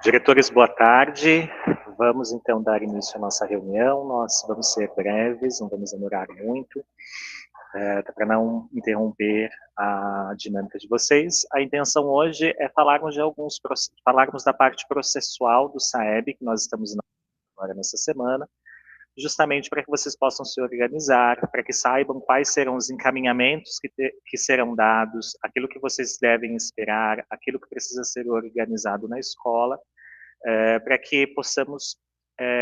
Diretores, boa tarde. Vamos então dar início à nossa reunião. Nós vamos ser breves, não vamos demorar muito, para não interromper a dinâmica de vocês. A intenção hoje é falarmos da parte processual do SAEB, que nós estamos agora nessa semana, justamente para que vocês possam se organizar, para que saibam quais serão os encaminhamentos que serão dados, aquilo que vocês devem esperar, aquilo que precisa ser organizado na escola, para que possamos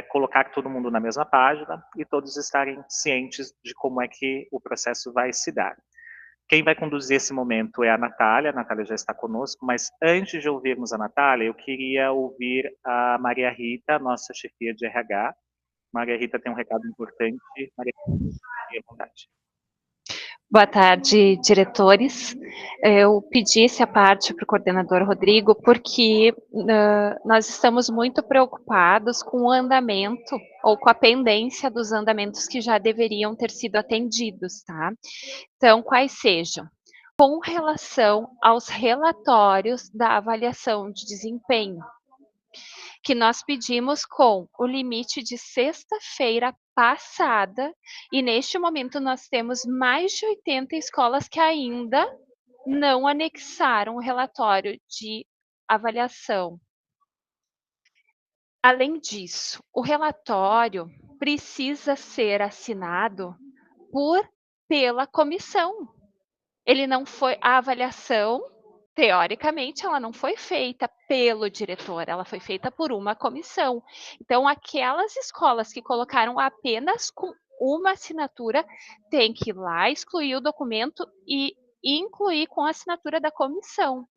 colocar todo mundo na mesma página e todos estarem cientes de como é que o processo vai se dar. Quem vai conduzir esse momento é a Natália já está conosco, mas antes de ouvirmos a Natália, eu queria ouvir a Maria Rita, nossa chefia de RH. Maria Rita tem um recado importante. Maria Rita, fique à vontade. Boa tarde, diretores. Eu pedi essa parte para o coordenador Rodrigo porque nós estamos muito preocupados com o andamento ou com a pendência dos andamentos que já deveriam ter sido atendidos, tá? Então, quais sejam? Com relação aos relatórios da avaliação de desempenho, que nós pedimos com o limite de sexta-feira passada, e neste momento nós temos mais de 80 escolas que ainda não anexaram o relatório de avaliação. Além disso, o relatório precisa ser assinado pela comissão. Ele não foi, a avaliação, teoricamente, ela não foi feita pelo diretor, ela foi feita por uma comissão. Então, aquelas escolas que colocaram apenas com uma assinatura têm que ir lá, excluir o documento e incluir com a assinatura da comissão.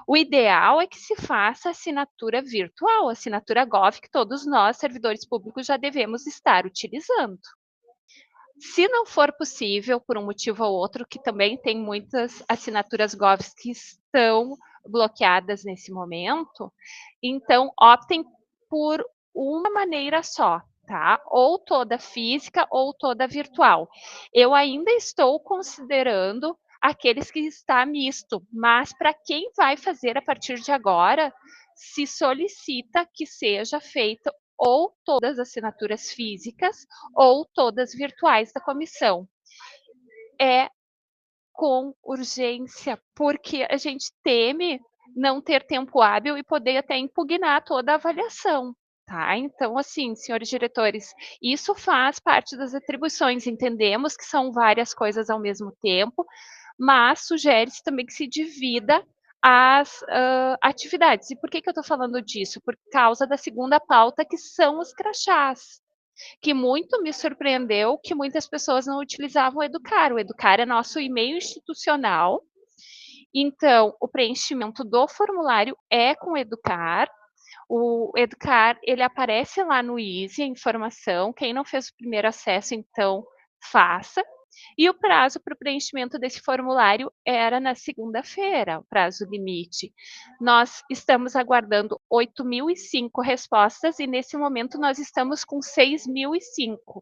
O ideal é que se faça assinatura virtual, assinatura Gov, que todos nós, servidores públicos, já devemos estar utilizando. Se não for possível, por um motivo ou outro, que também tem muitas assinaturas Gov que estão bloqueadas nesse momento, então optem por uma maneira só, tá? Ou toda física ou toda virtual. Eu ainda estou considerando aqueles que está misto, mas para quem vai fazer a partir de agora, se solicita que seja feita ou todas as assinaturas físicas ou todas virtuais da comissão. É com urgência, porque a gente teme não ter tempo hábil e poder até impugnar toda a avaliação, tá? Então, assim, senhores diretores, isso faz parte das atribuições. Entendemos que são várias coisas ao mesmo tempo, mas sugere-se também que se divida as atividades. E por que eu estou falando disso? Por causa da segunda pauta, que são os crachás, que muito me surpreendeu que muitas pessoas não utilizavam o Educar. O Educar é nosso e-mail institucional, então o preenchimento do formulário é com o Educar. O Educar, ele aparece lá no Easy, a informação. Quem não fez o primeiro acesso, então faça. E o prazo para o preenchimento desse formulário era na segunda-feira, o prazo limite. Nós estamos aguardando 8.005 respostas e nesse momento nós estamos com 6.005.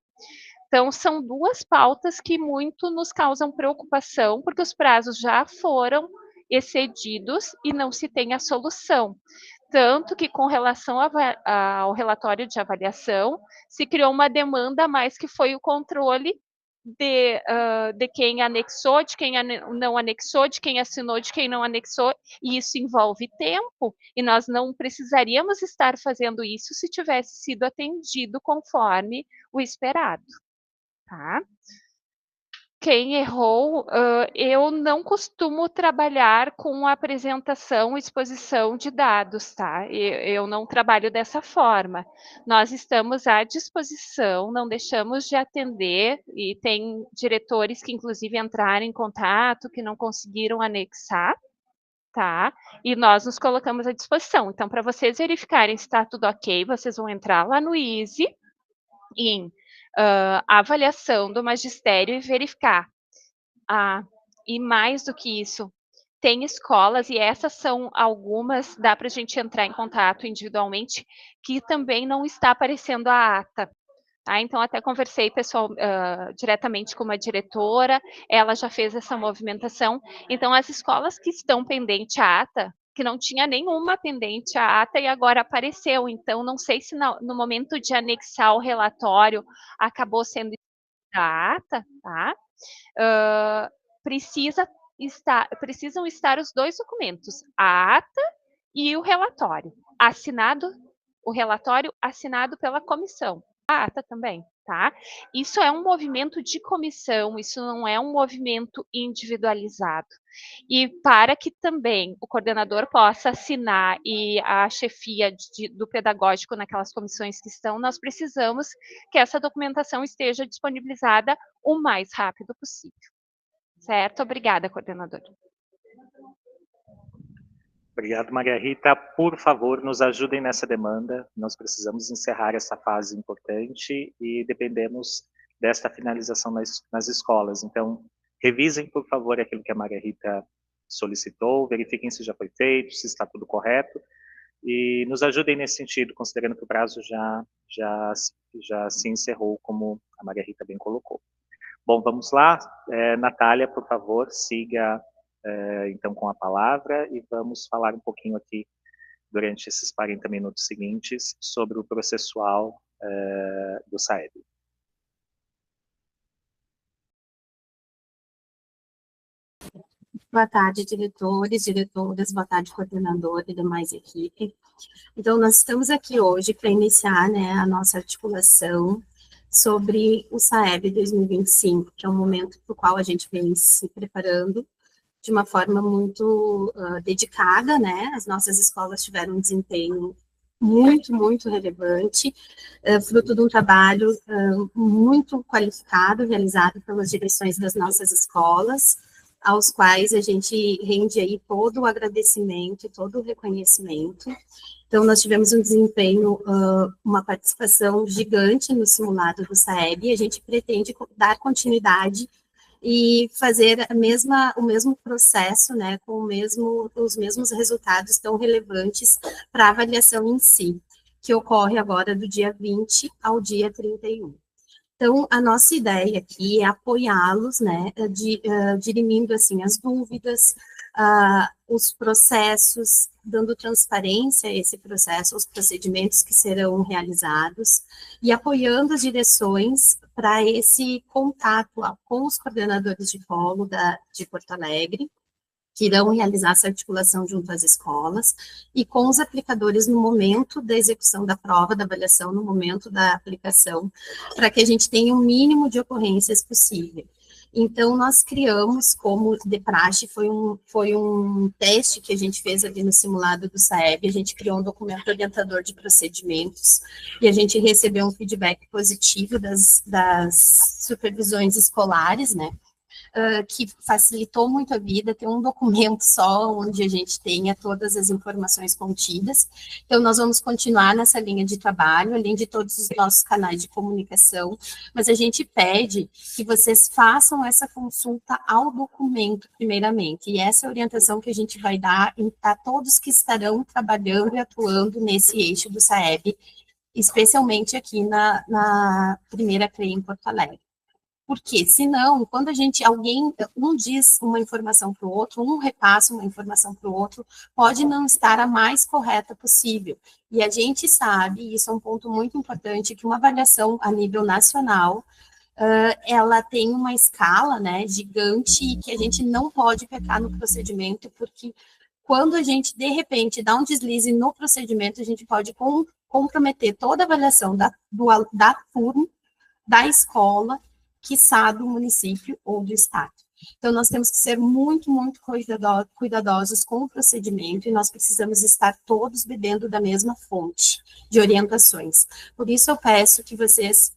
Então, são duas pautas que muito nos causam preocupação, porque os prazos já foram excedidos e não se tem a solução. Tanto que, com relação ao relatório de avaliação, se criou uma demanda a mais, que foi o controle de quem anexou, de quem não anexou, de quem assinou, de quem não anexou, e isso envolve tempo, e nós não precisaríamos estar fazendo isso se tivesse sido atendido conforme o esperado, tá? Quem errou, eu não costumo trabalhar com apresentação e exposição de dados, tá? Eu não trabalho dessa forma. Nós estamos à disposição, não deixamos de atender, e tem diretores que inclusive entraram em contato, que não conseguiram anexar, tá? E nós nos colocamos à disposição. Então, para vocês verificarem se está tudo ok, vocês vão entrar lá no Easy, em a avaliação do magistério, e verificar. E mais do que isso, tem escolas, e essas são algumas, dá para a gente entrar em contato individualmente, que também não está aparecendo a ata. Tá? Então, até conversei diretamente com uma diretora, ela já fez essa movimentação. Então, as escolas que estão pendentes a ata, que não tinha nenhuma pendente à ata e agora apareceu. Então, não sei se no momento de anexar o relatório acabou sendo da ata, tá? Precisam estar os dois documentos, a ata e o relatório. O relatório assinado pela comissão. A ata também, tá? Isso é um movimento de comissão, isso não é um movimento individualizado. E para que também o coordenador possa assinar e a chefia do pedagógico naquelas comissões que estão, nós precisamos que essa documentação esteja disponibilizada o mais rápido possível. Certo? Obrigada, coordenador. Obrigado, Maria Rita. Por favor, nos ajudem nessa demanda. Nós precisamos encerrar essa fase importante e dependemos desta finalização nas escolas. Então, revisem, por favor, aquilo que a Maria Rita solicitou, verifiquem se já foi feito, se está tudo correto, e nos ajudem nesse sentido, considerando que o prazo já se encerrou, como a Maria Rita bem colocou. Bom, vamos lá. Natália, por favor, siga então com a palavra e vamos falar um pouquinho aqui durante esses 40 minutos seguintes sobre o processual do SAEB. Boa tarde, diretores, diretoras, boa tarde, coordenador e demais equipe. Então, nós estamos aqui hoje para iniciar, né, a nossa articulação sobre o SAEB 2025, que é um momento para o qual a gente vem se preparando de uma forma muito dedicada, né? As nossas escolas tiveram um desempenho muito relevante, fruto de um trabalho muito qualificado, realizado pelas direções das nossas escolas, aos quais a gente rende aí todo o agradecimento e todo o reconhecimento. Então, nós tivemos um desempenho, uma participação gigante no simulado do SAEB, e a gente pretende dar continuidade e fazer o mesmo processo, né, com os mesmos resultados tão relevantes para a avaliação em si, que ocorre agora do dia 20 ao dia 31. Então, a nossa ideia aqui é apoiá-los, né, dirimindo, assim, as dúvidas, os processos, dando transparência a esse processo, aos procedimentos que serão realizados, e apoiando as direções para esse contato com os coordenadores de polo de Porto Alegre, que irão realizar essa articulação junto às escolas, e com os aplicadores no momento da execução da prova, da avaliação, no momento da aplicação, para que a gente tenha o mínimo de ocorrências possível. Então, nós criamos, como de praxe, foi um teste que a gente fez ali no simulado do SAEB, a gente criou um documento orientador de procedimentos, e a gente recebeu um feedback positivo das supervisões escolares, né, que facilitou muito a vida, ter um documento só, onde a gente tenha todas as informações contidas. Então, nós vamos continuar nessa linha de trabalho, além de todos os nossos canais de comunicação, mas a gente pede que vocês façam essa consulta ao documento, primeiramente, e essa é a orientação que a gente vai dar a todos que estarão trabalhando e atuando nesse eixo do SAEB, especialmente aqui na primeira CREA em Porto Alegre. Porque, senão, quando um diz uma informação para o outro, um repassa uma informação para o outro, pode não estar a mais correta possível. E a gente sabe, e isso é um ponto muito importante, que uma avaliação a nível nacional, ela tem uma escala, né, gigante, e que a gente não pode pecar no procedimento, porque quando a gente, de repente, dá um deslize no procedimento, a gente pode comprometer toda a avaliação da turma, da escola, quiçá do município ou do estado. Então, nós temos que ser muito cuidadosos com o procedimento, e nós precisamos estar todos bebendo da mesma fonte de orientações. Por isso, eu peço que vocês,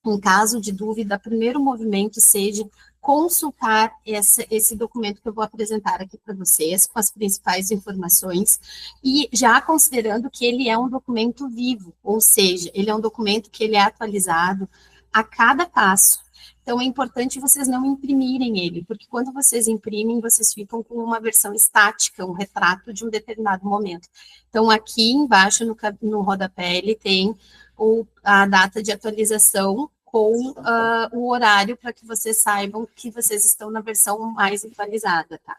em caso de dúvida, o primeiro movimento seja consultar esse documento que eu vou apresentar aqui para vocês, com as principais informações, e já considerando que ele é um documento vivo, ou seja, ele é um documento que ele é atualizado a cada passo. Então, é importante vocês não imprimirem ele, porque quando vocês imprimem, vocês ficam com uma versão estática, um retrato de um determinado momento. Então, aqui embaixo, no rodapé, ele tem a data de atualização com o horário, para que vocês saibam que vocês estão na versão mais atualizada, tá?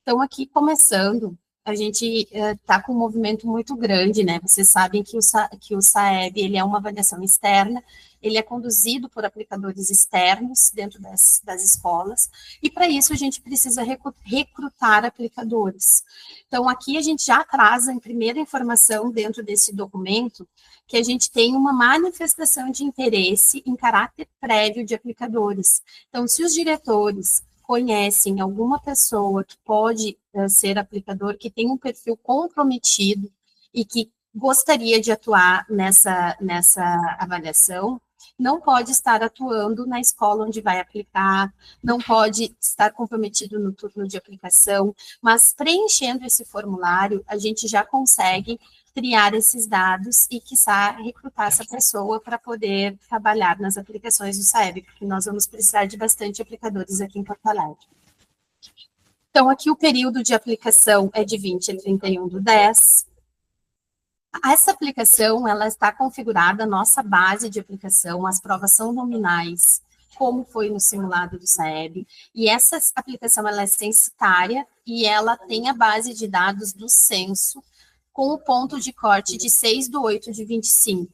Então, aqui, começando, a gente está com um movimento muito grande, né? Vocês sabem que o SAEB, ele é uma avaliação externa, ele é conduzido por aplicadores externos dentro das escolas, e para isso a gente precisa recrutar aplicadores. Então, aqui a gente já traz em primeira informação dentro desse documento que a gente tem uma manifestação de interesse em caráter prévio de aplicadores. Então, se os diretores conhecem alguma pessoa que pode ser aplicador, que tem um perfil comprometido e que gostaria de atuar nessa avaliação, não pode estar atuando na escola onde vai aplicar, não pode estar comprometido no turno de aplicação, mas preenchendo esse formulário, a gente já consegue triar esses dados e, quiçá, recrutar essa pessoa para poder trabalhar nas aplicações do SAEB, porque nós vamos precisar de bastante aplicadores aqui em Porto Alegre. Então, aqui o período de aplicação é de 20 a 31/10. Essa aplicação, ela está configurada, a nossa base de aplicação, as provas são nominais, como foi no simulado do SAEB, e essa aplicação, ela é censitária, e ela tem a base de dados do censo, com o ponto de corte de 6/8/25.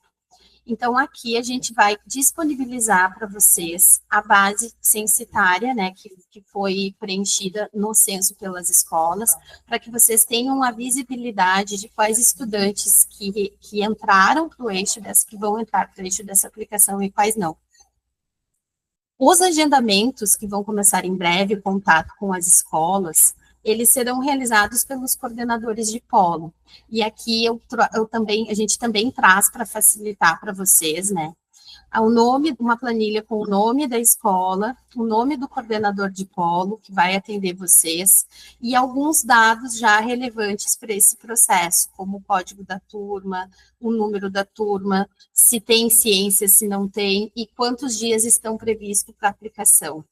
Então, aqui a gente vai disponibilizar para vocês a base censitária, né, que foi preenchida no censo pelas escolas, para que vocês tenham a visibilidade de quais estudantes que entraram para o eixo dessa, que vão entrar para o eixo dessa aplicação e quais não. Os agendamentos, que vão começar em breve, o contato com as escolas, eles serão realizados pelos coordenadores de polo. E aqui a gente também traz para facilitar para vocês, né? O nome, uma planilha com o nome da escola, o nome do coordenador de polo, que vai atender vocês, e alguns dados já relevantes para esse processo, como o código da turma, o número da turma, se tem ciência, se não tem, e quantos dias estão previstos para aplicação.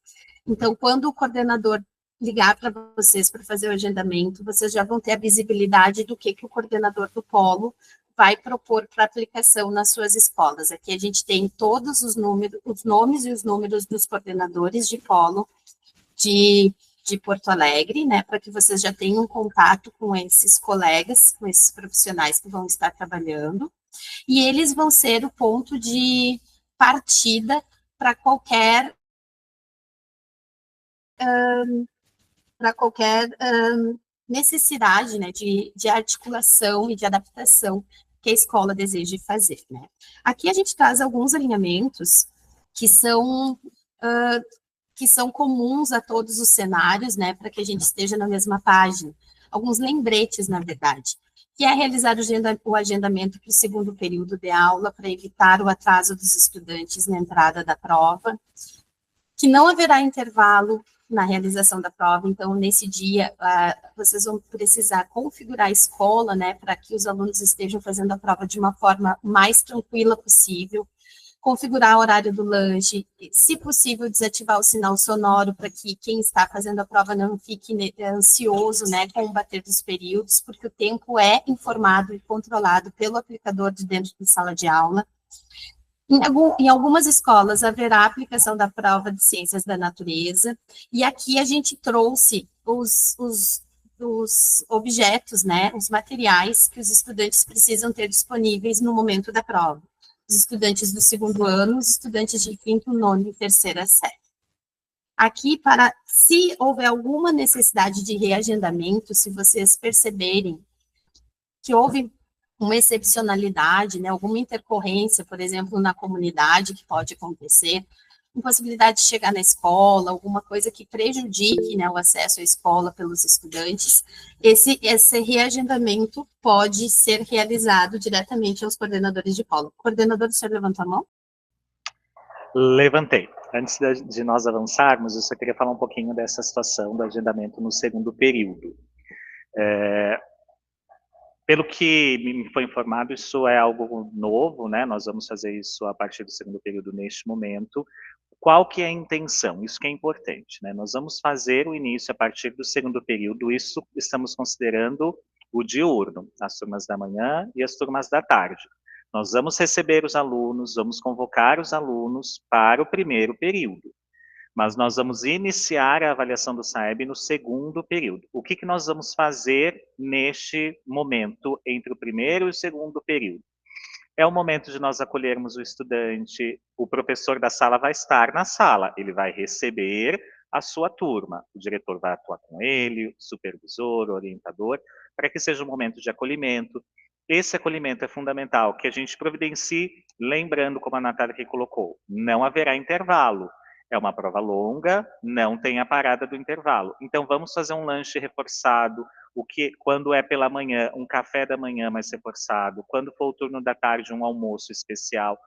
Então, quando o coordenador ligar para vocês para fazer o agendamento, vocês já vão ter a visibilidade do que o coordenador do polo vai propor para aplicação nas suas escolas. Aqui a gente tem todos os nomes e os números dos coordenadores de polo de Porto Alegre, né, para que vocês já tenham contato com esses colegas, com esses profissionais que vão estar trabalhando, e eles vão ser o ponto de partida para qualquer necessidade, né, de articulação e de adaptação que a escola deseja fazer, né. Aqui a gente traz alguns alinhamentos que são comuns a todos os cenários, né, para que a gente esteja na mesma página. Alguns lembretes, na verdade, que é realizar o agendamento para o segundo período de aula, para evitar o atraso dos estudantes na entrada da prova, que não haverá intervalo na realização da prova, então, nesse dia, vocês vão precisar configurar a escola, né, para que os alunos estejam fazendo a prova de uma forma mais tranquila possível, configurar o horário do lanche, se possível, desativar o sinal sonoro para que quem está fazendo a prova não fique ansioso, né, com o bater dos períodos, porque o tempo é informado e controlado pelo aplicador de dentro da sala de aula. Em algumas escolas haverá a aplicação da prova de ciências da natureza, e aqui a gente trouxe os objetos, né, os materiais que os estudantes precisam ter disponíveis no momento da prova. Os estudantes do segundo ano, os estudantes de quinto, nono e terceira série. Aqui, se houver alguma necessidade de reagendamento, se vocês perceberem que houve uma excepcionalidade, né, alguma intercorrência, por exemplo, na comunidade, que pode acontecer, impossibilidade de chegar na escola, alguma coisa que prejudique, né, o acesso à escola pelos estudantes, esse reagendamento pode ser realizado diretamente aos coordenadores de polo. Coordenador, o senhor levantou a mão? Levantei. Antes de nós avançarmos, eu só queria falar um pouquinho dessa situação do agendamento no segundo período. Pelo que me foi informado, isso é algo novo, né? Nós vamos fazer isso a partir do segundo período neste momento. Qual que é a intenção? Isso que é importante, né? Nós vamos fazer o início a partir do segundo período, isso estamos considerando o diurno, as turmas da manhã e as turmas da tarde. Nós vamos receber os alunos, vamos convocar os alunos para o primeiro período. mas nós vamos iniciar a avaliação do SAEB no segundo período. O que nós vamos fazer neste momento, entre o primeiro e o segundo período? É o momento de nós acolhermos o estudante, o professor da sala vai estar na sala, ele vai receber a sua turma, o diretor vai atuar com ele, o supervisor, o orientador, para que seja um momento de acolhimento. Esse acolhimento é fundamental, que a gente providencie, lembrando, como a Natália aqui colocou, não haverá intervalo. É uma prova longa, não tem a parada do intervalo. Então, vamos fazer um lanche reforçado, quando é pela manhã, um café da manhã mais reforçado, quando for o turno da tarde, um almoço especial,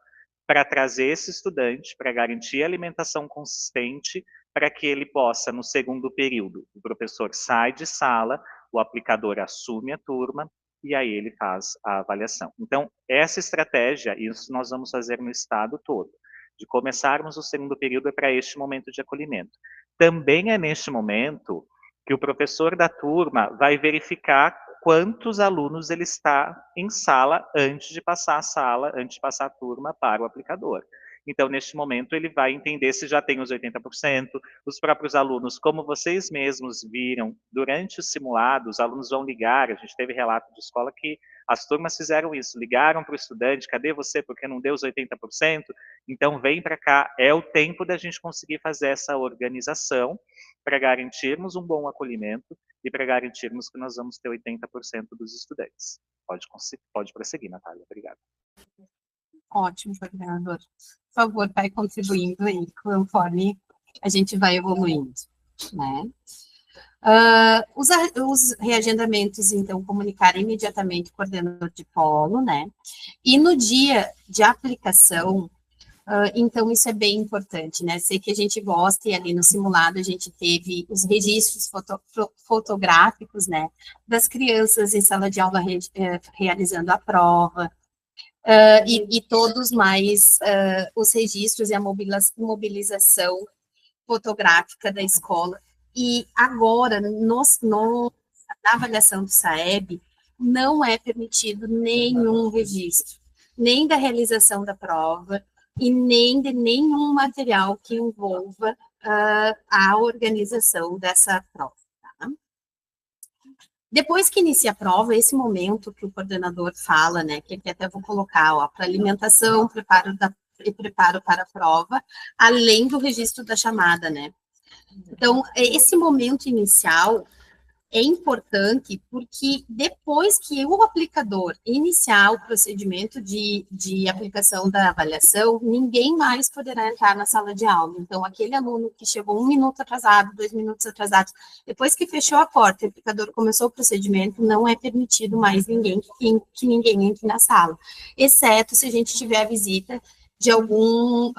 para trazer esse estudante, para garantir a alimentação consistente, para que ele possa, no segundo período, o professor sai de sala, o aplicador assume a turma, e aí ele faz a avaliação. Então, essa estratégia, isso nós vamos fazer no estado todo. De começarmos o segundo período é para este momento de acolhimento. Também é neste momento que o professor da turma vai verificar quantos alunos ele está em sala antes de passar a turma para o aplicador. Então, neste momento, ele vai entender se já tem os 80%, os próprios alunos, como vocês mesmos viram, durante o simulado, os alunos vão ligar, a gente teve relato de escola que as turmas fizeram isso, ligaram para o estudante, cadê você, porque não deu os 80%? Então, vem para cá, é o tempo da gente conseguir fazer essa organização para garantirmos um bom acolhimento e para garantirmos que nós vamos ter 80% dos estudantes. Pode prosseguir, Natália. Obrigado. Ótimo, coordenador. Por favor, vai contribuindo aí, conforme a gente vai evoluindo, né? Os reagendamentos, então, comunicar imediatamente o coordenador de polo, né? E no dia de aplicação, então, isso é bem importante, né? Sei que a gente gosta, e ali no simulado a gente teve os registros fotográficos, né? Das crianças em sala de aula realizando a prova, e todos mais os registros e a mobilização fotográfica da escola. E agora, na avaliação do SAEB, não é permitido nenhum registro, nem da realização da prova, e nem de nenhum material que envolva a organização dessa prova. Tá? Depois que inicia a prova, esse momento que o coordenador fala, né, que aqui até vou colocar, para alimentação, preparo para a prova, além do registro da chamada, né. Então, esse momento inicial é importante porque depois que o aplicador iniciar o procedimento de aplicação da avaliação, ninguém mais poderá entrar na sala de aula. Então, aquele aluno que chegou 1 minuto atrasado, 2 minutos atrasados, depois que fechou a porta, o aplicador começou o procedimento, não é permitido mais que ninguém entre na sala, exceto se a gente tiver a visita de algum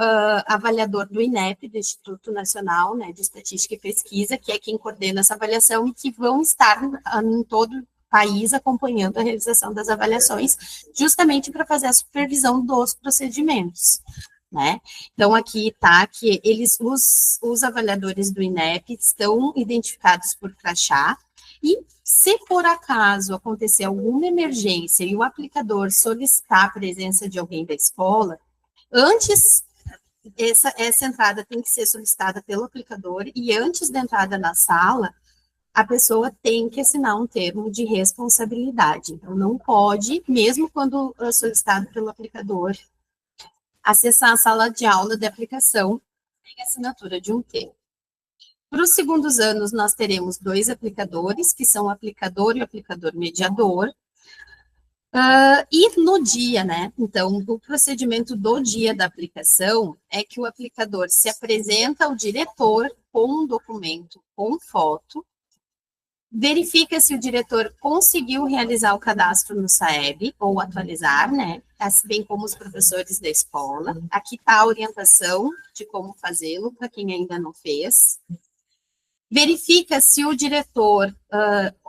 avaliador do INEP, do Instituto Nacional, né, de Estatística e Pesquisa, que é quem coordena essa avaliação e que vão estar em todo o país acompanhando a realização das avaliações, justamente para fazer a supervisão dos procedimentos, né? Então, aqui está que os avaliadores do INEP estão identificados por crachá, e se por acaso acontecer alguma emergência e o aplicador solicitar a presença de alguém da escola, antes, essa entrada tem que ser solicitada pelo aplicador, e antes da entrada na sala, a pessoa tem que assinar um termo de responsabilidade. Então, não pode, mesmo quando solicitado pelo aplicador, acessar a sala de aula de aplicação sem assinatura de um termo. Para os segundos anos, nós teremos 2 aplicadores, que são o aplicador e o aplicador mediador. E no dia, né, então, o procedimento do dia da aplicação é que o aplicador se apresenta ao diretor com um documento com foto, verifica se o diretor conseguiu realizar o cadastro no SAEB, ou atualizar, né, bem como os professores da escola. Aqui está a orientação de como fazê-lo, para quem ainda não fez. Verifica se o diretor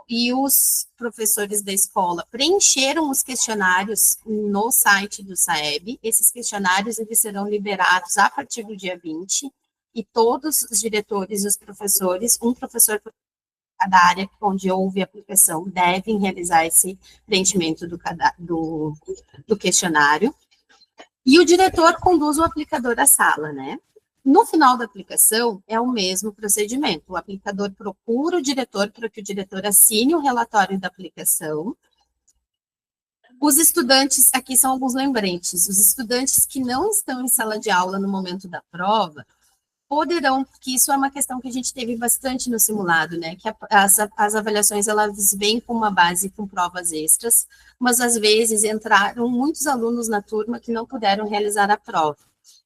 e os professores da escola preencheram os questionários no site do SAEB. Esses questionários eles serão liberados a partir do dia 20, e todos os diretores e os professores, um professor por cada área onde houve aplicação, devem realizar esse preenchimento do questionário. E o diretor conduz o aplicador à sala, né? No final da aplicação, é o mesmo procedimento. O aplicador procura o diretor para que o diretor assine o relatório da aplicação. Os estudantes, aqui são alguns lembretes, os estudantes que não estão em sala de aula no momento da prova, poderão, porque isso é uma questão que a gente teve bastante no simulado, né, que as avaliações, elas vêm com uma base com provas extras, mas às vezes entraram muitos alunos na turma que não puderam realizar a prova.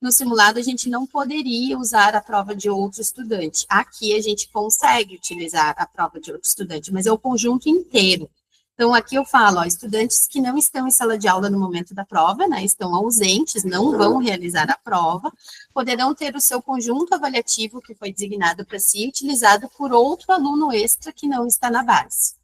No simulado, a gente não poderia usar a prova de outro estudante. Aqui, a gente consegue utilizar a prova de outro estudante, mas é o conjunto inteiro. Então, aqui eu falo, ó, estudantes que não estão em sala de aula no momento da prova, né, estão ausentes, não vão realizar a prova, poderão ter o seu conjunto avaliativo que foi designado para si, utilizado por outro aluno extra que não está na base.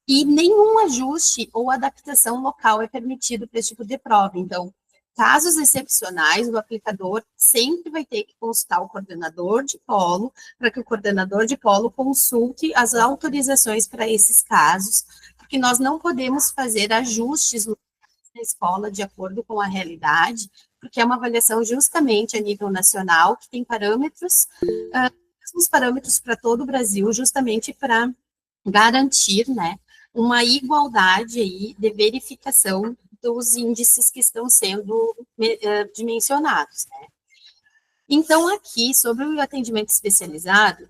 E nenhum ajuste ou adaptação local é permitido para esse tipo de prova. Então, casos excepcionais, o aplicador sempre vai ter que consultar o coordenador de polo, para que o coordenador de polo consulte as autorizações para esses casos, porque nós não podemos fazer ajustes na escola de acordo com a realidade, porque é uma avaliação justamente a nível nacional, que tem parâmetros, os parâmetros para todo o Brasil, justamente para garantir, né, uma igualdade aí de verificação dos índices que estão sendo dimensionados, né? Então, aqui, sobre o atendimento especializado,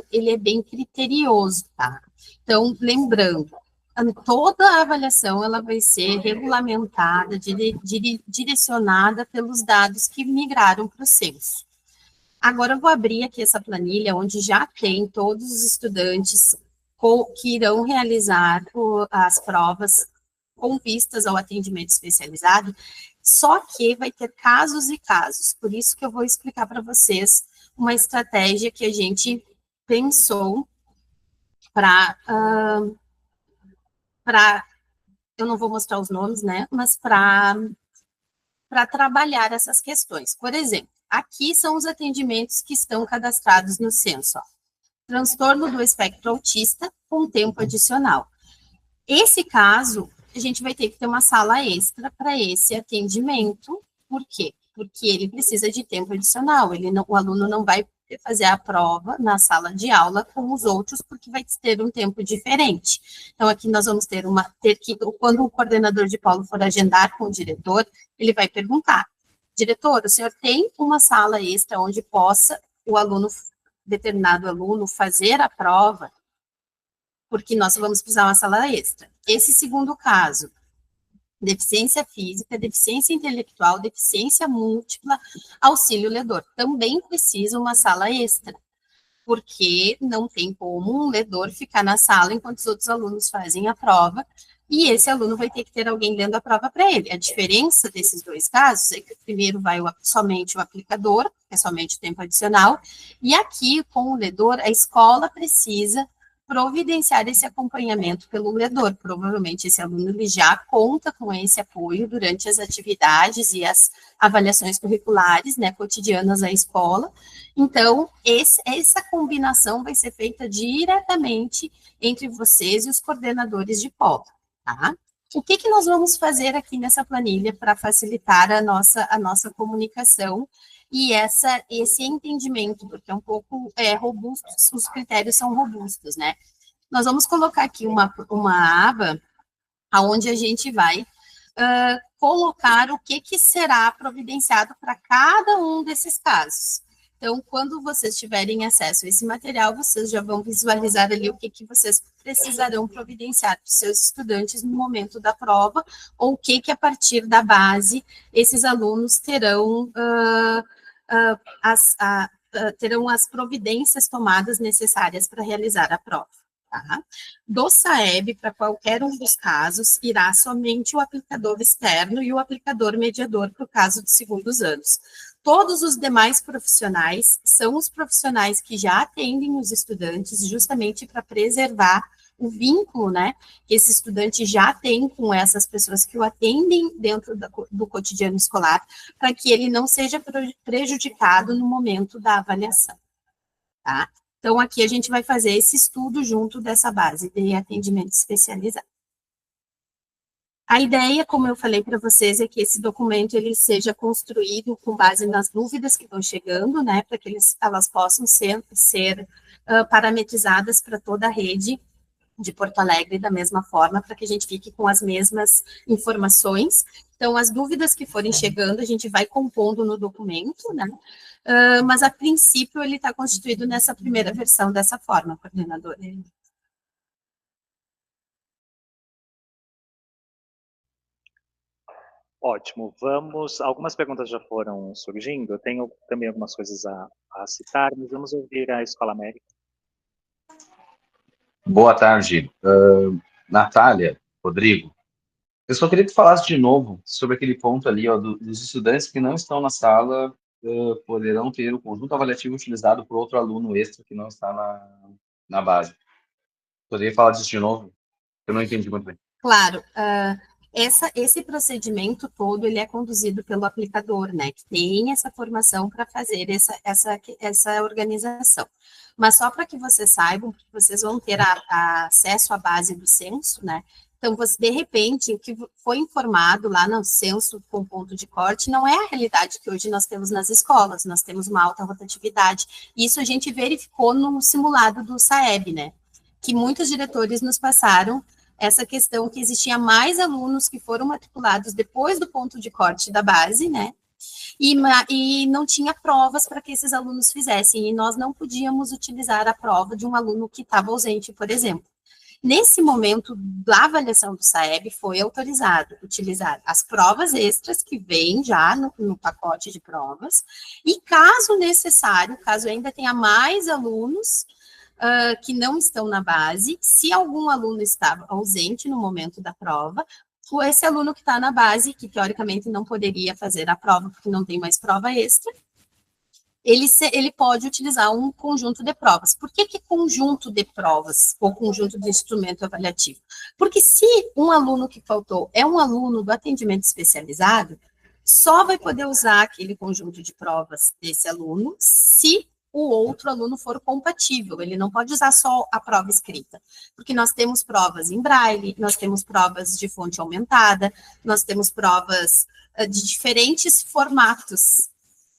ele é bem criterioso, tá? Então, lembrando, toda a avaliação, ela vai ser regulamentada, direcionada pelos dados que migraram para o censo. Agora, eu vou abrir aqui essa planilha, onde já tem todos os estudantes que irão realizar as provas com vistas ao atendimento especializado, só que vai ter casos e casos. Por isso que eu vou explicar para vocês uma estratégia que a gente pensou para eu não vou mostrar os nomes, né, mas para trabalhar essas questões. Por exemplo, aqui são os atendimentos que estão cadastrados no censo, ó. Transtorno do espectro autista com tempo adicional. Esse caso, a gente vai ter que ter uma sala extra para esse atendimento. Por quê? Porque ele precisa de tempo adicional. O aluno não vai fazer a prova na sala de aula com os outros, porque vai ter um tempo diferente. Então, aqui nós vamos quando o coordenador de polo for agendar com o diretor, ele vai perguntar: diretor, o senhor tem uma sala extra onde possa determinado aluno fazer a prova? Porque nós vamos precisar uma sala extra. Esse segundo caso, deficiência física, deficiência intelectual, deficiência múltipla, auxílio ledor, também precisa uma sala extra, porque não tem como um ledor ficar na sala enquanto os outros alunos fazem a prova, e esse aluno vai ter que ter alguém lendo a prova para ele. A diferença desses dois casos é que o primeiro vai somente o aplicador, que é somente o tempo adicional, e aqui, com o ledor, a escola precisa providenciar esse acompanhamento pelo ledor. Provavelmente esse aluno ele já conta com esse apoio durante as atividades e as avaliações curriculares, né, cotidianas à escola. Então, essa combinação vai ser feita diretamente entre vocês e os coordenadores de polo, tá? O que nós vamos fazer aqui nessa planilha para facilitar a nossa comunicação e esse entendimento, porque é um pouco robusto, os critérios são robustos, né? Nós vamos colocar aqui uma aba onde a gente vai colocar o que será providenciado para cada um desses casos. Então, quando vocês tiverem acesso a esse material, vocês já vão visualizar ali o que vocês precisarão providenciar para os seus estudantes no momento da prova, ou o que a partir da base esses alunos terão terão as providências tomadas necessárias para realizar a prova. Tá? Do SAEB, para qualquer um dos casos, irá somente o aplicador externo e o aplicador mediador para o caso de segundos anos. Todos os demais profissionais são os profissionais que já atendem os estudantes, justamente para preservar o vínculo, né, que esse estudante já tem com essas pessoas que o atendem dentro do cotidiano escolar, para que ele não seja prejudicado no momento da avaliação, tá? Então, aqui a gente vai fazer esse estudo junto dessa base de atendimento especializado. A ideia, como eu falei para vocês, é que esse documento ele seja construído com base nas dúvidas que vão chegando, né, para que elas possam ser parametrizadas para toda a rede de Porto Alegre da mesma forma, para que a gente fique com as mesmas informações. Então, as dúvidas que forem chegando, a gente vai compondo no documento, né? Mas, a princípio, ele está constituído nessa primeira versão dessa forma, coordenadora. Ótimo, algumas perguntas já foram surgindo, eu tenho também algumas coisas a citar, mas vamos ouvir a Escola América. Boa tarde, Natália, Rodrigo. Eu só queria que tu falasse de novo sobre aquele ponto ali, ó, dos estudantes que não estão na sala poderão ter o conjunto avaliativo utilizado por outro aluno extra que não está na base. Poderia falar disso de novo? Eu não entendi muito bem. Claro, esse procedimento todo, ele é conduzido pelo aplicador, né, que tem essa formação para fazer essa organização. Mas só para que vocês saibam, porque vocês vão ter acesso à base do censo, né, então, de repente, o que foi informado lá no censo com ponto de corte não é a realidade que hoje nós temos nas escolas, nós temos uma alta rotatividade. Isso a gente verificou no simulado do SAEB, né, que muitos diretores nos passaram essa questão que existia mais alunos que foram matriculados depois do ponto de corte da base, né? E não tinha provas para que esses alunos fizessem, e nós não podíamos utilizar a prova de um aluno que estava ausente, por exemplo. Nesse momento da avaliação do SAEB, foi autorizado utilizar as provas extras que vêm já no pacote de provas, e caso necessário, caso ainda tenha mais alunos que não estão na base, se algum aluno estava ausente no momento da prova, ou esse aluno que está na base, que teoricamente não poderia fazer a prova, porque não tem mais prova extra, ele pode utilizar um conjunto de provas. Por que conjunto de provas, ou conjunto de instrumento avaliativo? Porque se um aluno que faltou é um aluno do atendimento especializado, só vai poder usar aquele conjunto de provas desse aluno se o outro aluno for compatível, ele não pode usar só a prova escrita, porque nós temos provas em braille, nós temos provas de fonte aumentada, nós temos provas de diferentes formatos,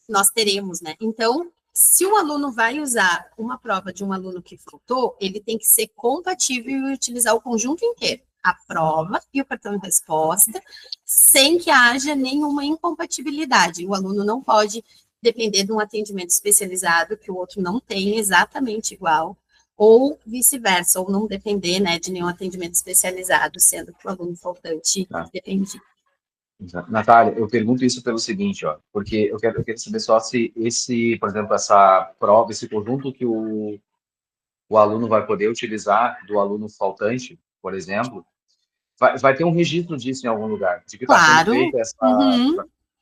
nós teremos, né? Então, se o aluno vai usar uma prova de um aluno que faltou, ele tem que ser compatível e utilizar o conjunto inteiro, a prova e o cartão de resposta, sem que haja nenhuma incompatibilidade. O aluno não pode depender de um atendimento especializado que o outro não tem exatamente igual, ou vice-versa, ou não depender, né, de nenhum atendimento especializado, sendo que o aluno faltante depende. Natália, eu pergunto isso pelo seguinte, ó, porque eu quero saber só se por exemplo, essa prova, esse conjunto que o aluno vai poder utilizar do aluno faltante, por exemplo, vai ter um registro disso em algum lugar, de que está sendo feita essa...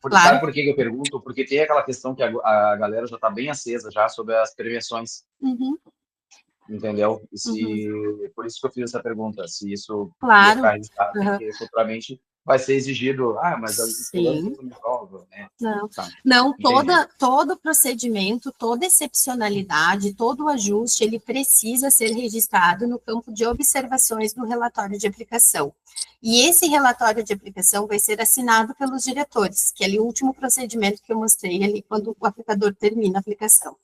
Claro. Sabe por que eu pergunto? Porque tem aquela questão que a galera já está bem acesa já sobre as premiações. Entendeu? Por isso que eu fiz essa pergunta, se isso ia ficar registrado, porque futuramente vai ser exigido, mas o fulano fez uma prova, né? Não, todo procedimento, toda excepcionalidade, todo ajuste, ele precisa ser registrado no campo de observações do relatório de aplicação. E esse relatório de aplicação vai ser assinado pelos diretores, que é ali o último procedimento que eu mostrei ali, quando o aplicador termina a aplicação.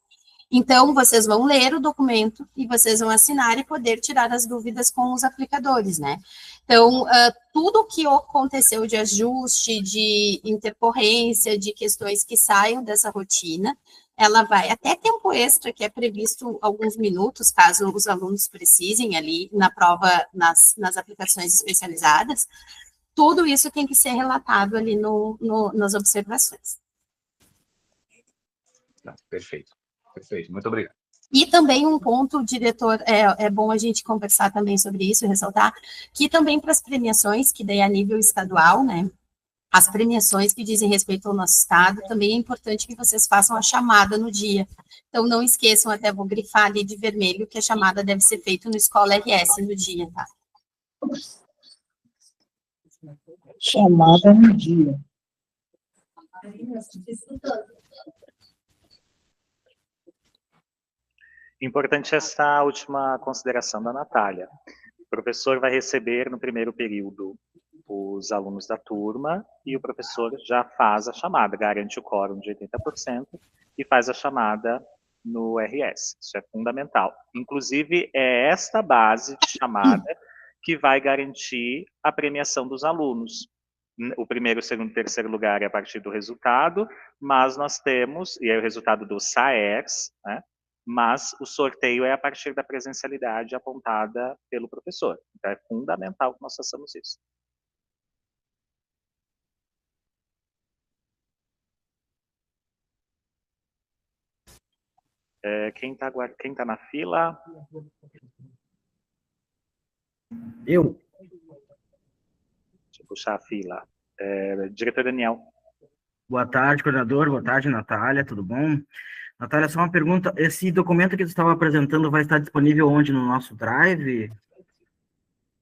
Então, vocês vão ler o documento e vocês vão assinar e poder tirar as dúvidas com os aplicadores, né? Então, tudo o que aconteceu de ajuste, de intercorrência, de questões que saiam dessa rotina, ela vai até tempo extra, que é previsto alguns minutos, caso os alunos precisem ali na prova, nas aplicações especializadas, tudo isso tem que ser relatado ali nas observações. Perfeito. Perfeito, muito obrigado. E também um ponto, diretor, é bom a gente conversar também sobre isso, ressaltar, que também para as premiações, que daí é a nível estadual, né, as premiações que dizem respeito ao nosso estado, também é importante que vocês façam a chamada no dia. Então, não esqueçam, até vou grifar ali de vermelho, que a chamada deve ser feita no Escola RS no dia, tá? Chamada no dia. Importante essa última consideração da Natália. O professor vai receber no primeiro período os alunos da turma e o professor já faz a chamada, garante o quórum de 80% e faz a chamada no RS. Isso é fundamental. Inclusive, é esta base de chamada que vai garantir a premiação dos alunos. O primeiro, segundo e terceiro lugar é a partir do resultado, mas nós temos, e é o resultado do SAERS, né? Mas o sorteio é a partir da presencialidade apontada pelo professor. Então, é fundamental que nós façamos isso. Quem tá na fila? Eu. Deixa eu puxar a fila. Diretor Daniel. Boa tarde, coordenador. Boa tarde, Natália. Tudo bom? Natália, só uma pergunta. Esse documento que você estava apresentando vai estar disponível onde? No nosso Drive?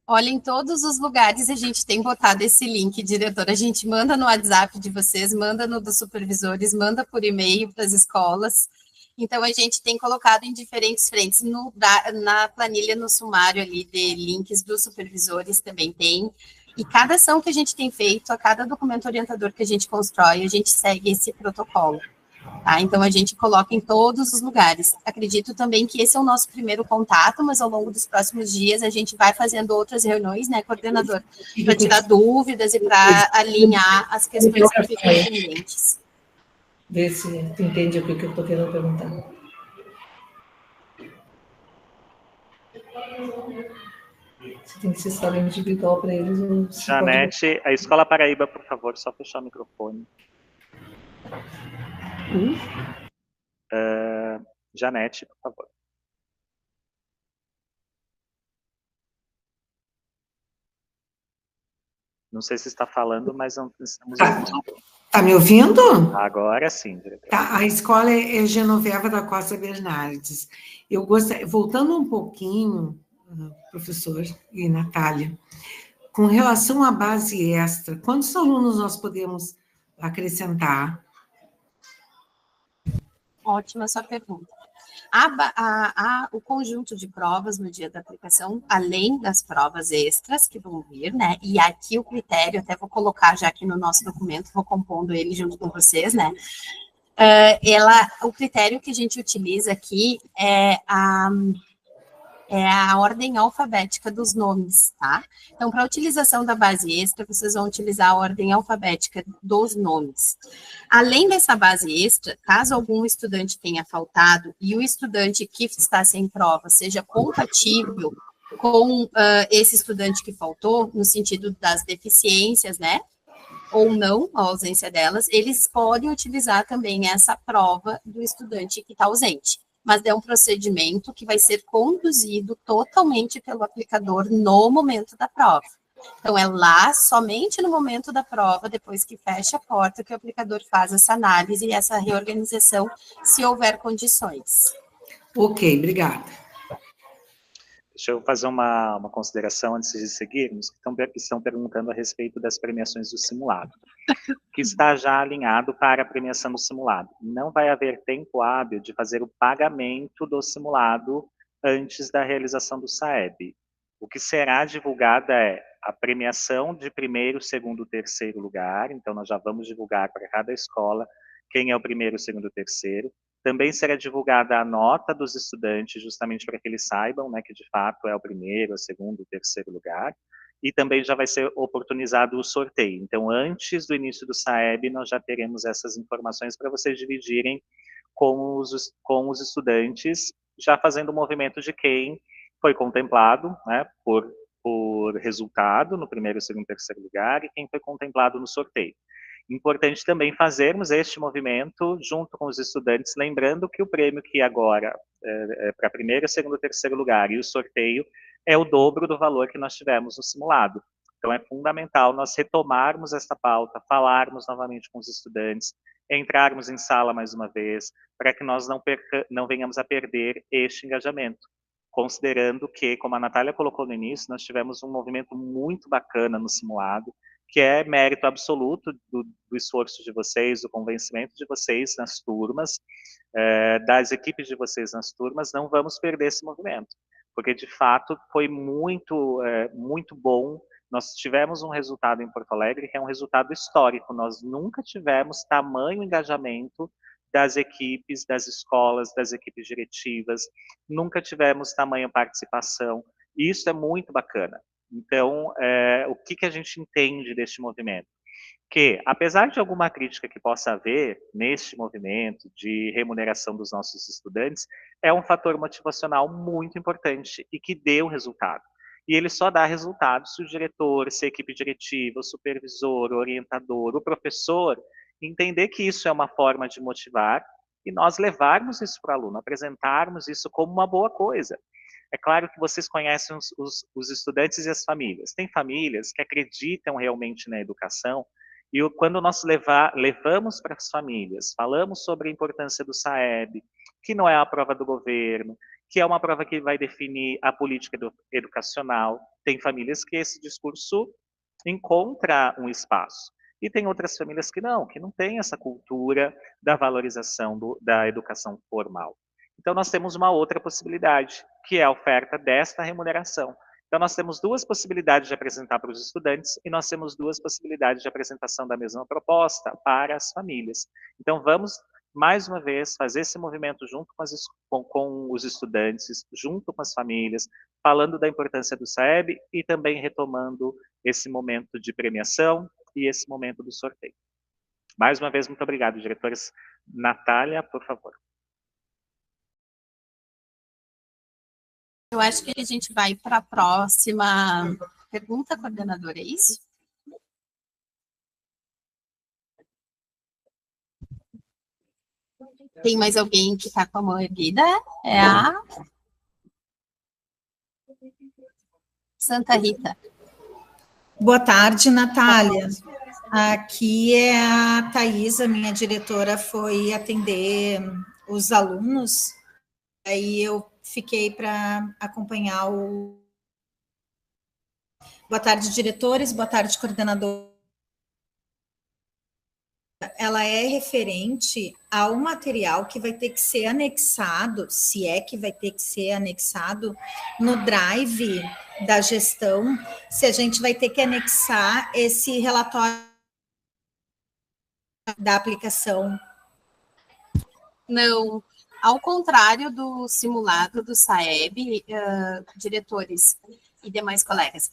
Olha, em todos os lugares a gente tem botado esse link, diretor. A gente manda no WhatsApp de vocês, manda no dos supervisores, manda por e-mail para as escolas. Então, a gente tem colocado em diferentes frentes. Na planilha, no sumário ali de links dos supervisores também tem. E cada ação que a gente tem feito, a cada documento orientador que a gente constrói, a gente segue esse protocolo. Tá? Então, a gente coloca em todos os lugares. Acredito também que esse é o nosso primeiro contato, mas ao longo dos próximos dias a gente vai fazendo outras reuniões, né, coordenador? Para tirar dúvidas e para alinhar as questões que ficam pendentes. Vê se tu entende o que eu estou querendo perguntar. Se tem que ser sala individual para eles. Ou Janete, a Escola Paraíba, por favor, só fechar o microfone. Janete, por favor. Não sei se está falando, mas não estamos ouvindo. Está me ouvindo? Agora sim, diretor. Tá, a escola é Genoveva da Costa Bernardes. Eu gostaria, voltando um pouquinho, professor e Natália, com relação à base extra, quantos alunos nós podemos acrescentar? Ótima sua pergunta. O conjunto de provas no dia da aplicação, além das provas extras que vão vir, né? E aqui o critério, até vou colocar já aqui no nosso documento, vou compondo ele junto com vocês, né? O critério que a gente utiliza aqui é a ordem alfabética dos nomes, tá? Então, para a utilização da base extra, vocês vão utilizar a ordem alfabética dos nomes. Além dessa base extra, caso algum estudante tenha faltado e o estudante que está sem prova seja compatível com esse estudante que faltou, no sentido das deficiências, né? Ou não, a ausência delas, eles podem utilizar também essa prova do estudante que está ausente. Mas é um procedimento que vai ser conduzido totalmente pelo aplicador no momento da prova. Então, é lá, somente no momento da prova, depois que fecha a porta, que o aplicador faz essa análise e essa reorganização, se houver condições. Ok, obrigada. Deixa eu fazer uma consideração antes de seguirmos, que estão perguntando a respeito das premiações do simulado, que está já alinhado para a premiação do simulado. Não vai haver tempo hábil de fazer o pagamento do simulado antes da realização do SAEB. O que será divulgado é a premiação de primeiro, segundo, terceiro lugar, então nós já vamos divulgar para cada escola quem é o primeiro, segundo, terceiro. Também será divulgada a nota dos estudantes, justamente para que eles saibam, né, que de fato é o primeiro, o segundo, o terceiro lugar. E também já vai ser oportunizado o sorteio. Então, antes do início do SAEB, nós já teremos essas informações para vocês dividirem com os estudantes, já fazendo o movimento de quem foi contemplado, né, por resultado no primeiro, segundo, terceiro lugar e quem foi contemplado no sorteio. Importante também fazermos este movimento junto com os estudantes, lembrando que o prêmio que agora é para primeiro, segundo, terceiro lugar e o sorteio é o dobro do valor que nós tivemos no simulado. Então é fundamental nós retomarmos esta pauta, falarmos novamente com os estudantes, entrarmos em sala mais uma vez, para que nós não venhamos a perder este engajamento. Considerando que, como a Natália colocou no início, nós tivemos um movimento muito bacana no simulado, que é mérito absoluto do esforço de vocês, do convencimento de vocês nas turmas, das equipes de vocês nas turmas. Não vamos perder esse movimento, porque de fato foi muito bom Nós tivemos um resultado em Porto Alegre que é um resultado histórico. Nós nunca tivemos tamanho engajamento das equipes, das escolas, das equipes diretivas, nunca tivemos tamanha participação, e isso é muito bacana. Então, o que a gente entende deste movimento? Que, apesar de alguma crítica que possa haver neste movimento de remuneração dos nossos estudantes, é um fator motivacional muito importante e que deu resultado. E ele só dá resultado se o diretor, se a equipe diretiva, o supervisor, o orientador, o professor, entender que isso é uma forma de motivar e nós levarmos isso para o aluno, apresentarmos isso como uma boa coisa. É claro que vocês conhecem os estudantes e as famílias. Tem famílias que acreditam realmente na educação e quando nós levamos para as famílias, falamos sobre a importância do SAEB, que não é a prova do governo, que é uma prova que vai definir a política educacional, tem famílias que esse discurso encontra um espaço. E tem outras famílias que não têm essa cultura da valorização da educação formal. Então, nós temos uma outra possibilidade, que é a oferta desta remuneração. Então, nós temos duas possibilidades de apresentar para os estudantes e nós temos duas possibilidades de apresentação da mesma proposta para as famílias. Então, vamos, mais uma vez, fazer esse movimento junto com os estudantes, junto com as famílias, falando da importância do SAEB e também retomando esse momento de premiação e esse momento do sorteio. Mais uma vez, muito obrigado, diretores. Natália, por favor. Eu acho que a gente vai para a próxima pergunta, coordenadora, é isso? Tem mais alguém que está com a mão erguida? É a Santa Rita. Boa tarde, Natália. Aqui é a Thaís, a minha diretora foi atender os alunos, aí eu fiquei para acompanhar o... Boa tarde, diretores, boa tarde, coordenador. Ela é referente ao material que vai ter que ser anexado, se é que vai ter que ser anexado, no drive da gestão, se a gente vai ter que anexar esse relatório da aplicação. Não, ao contrário do simulado do SAEB, diretores e demais colegas,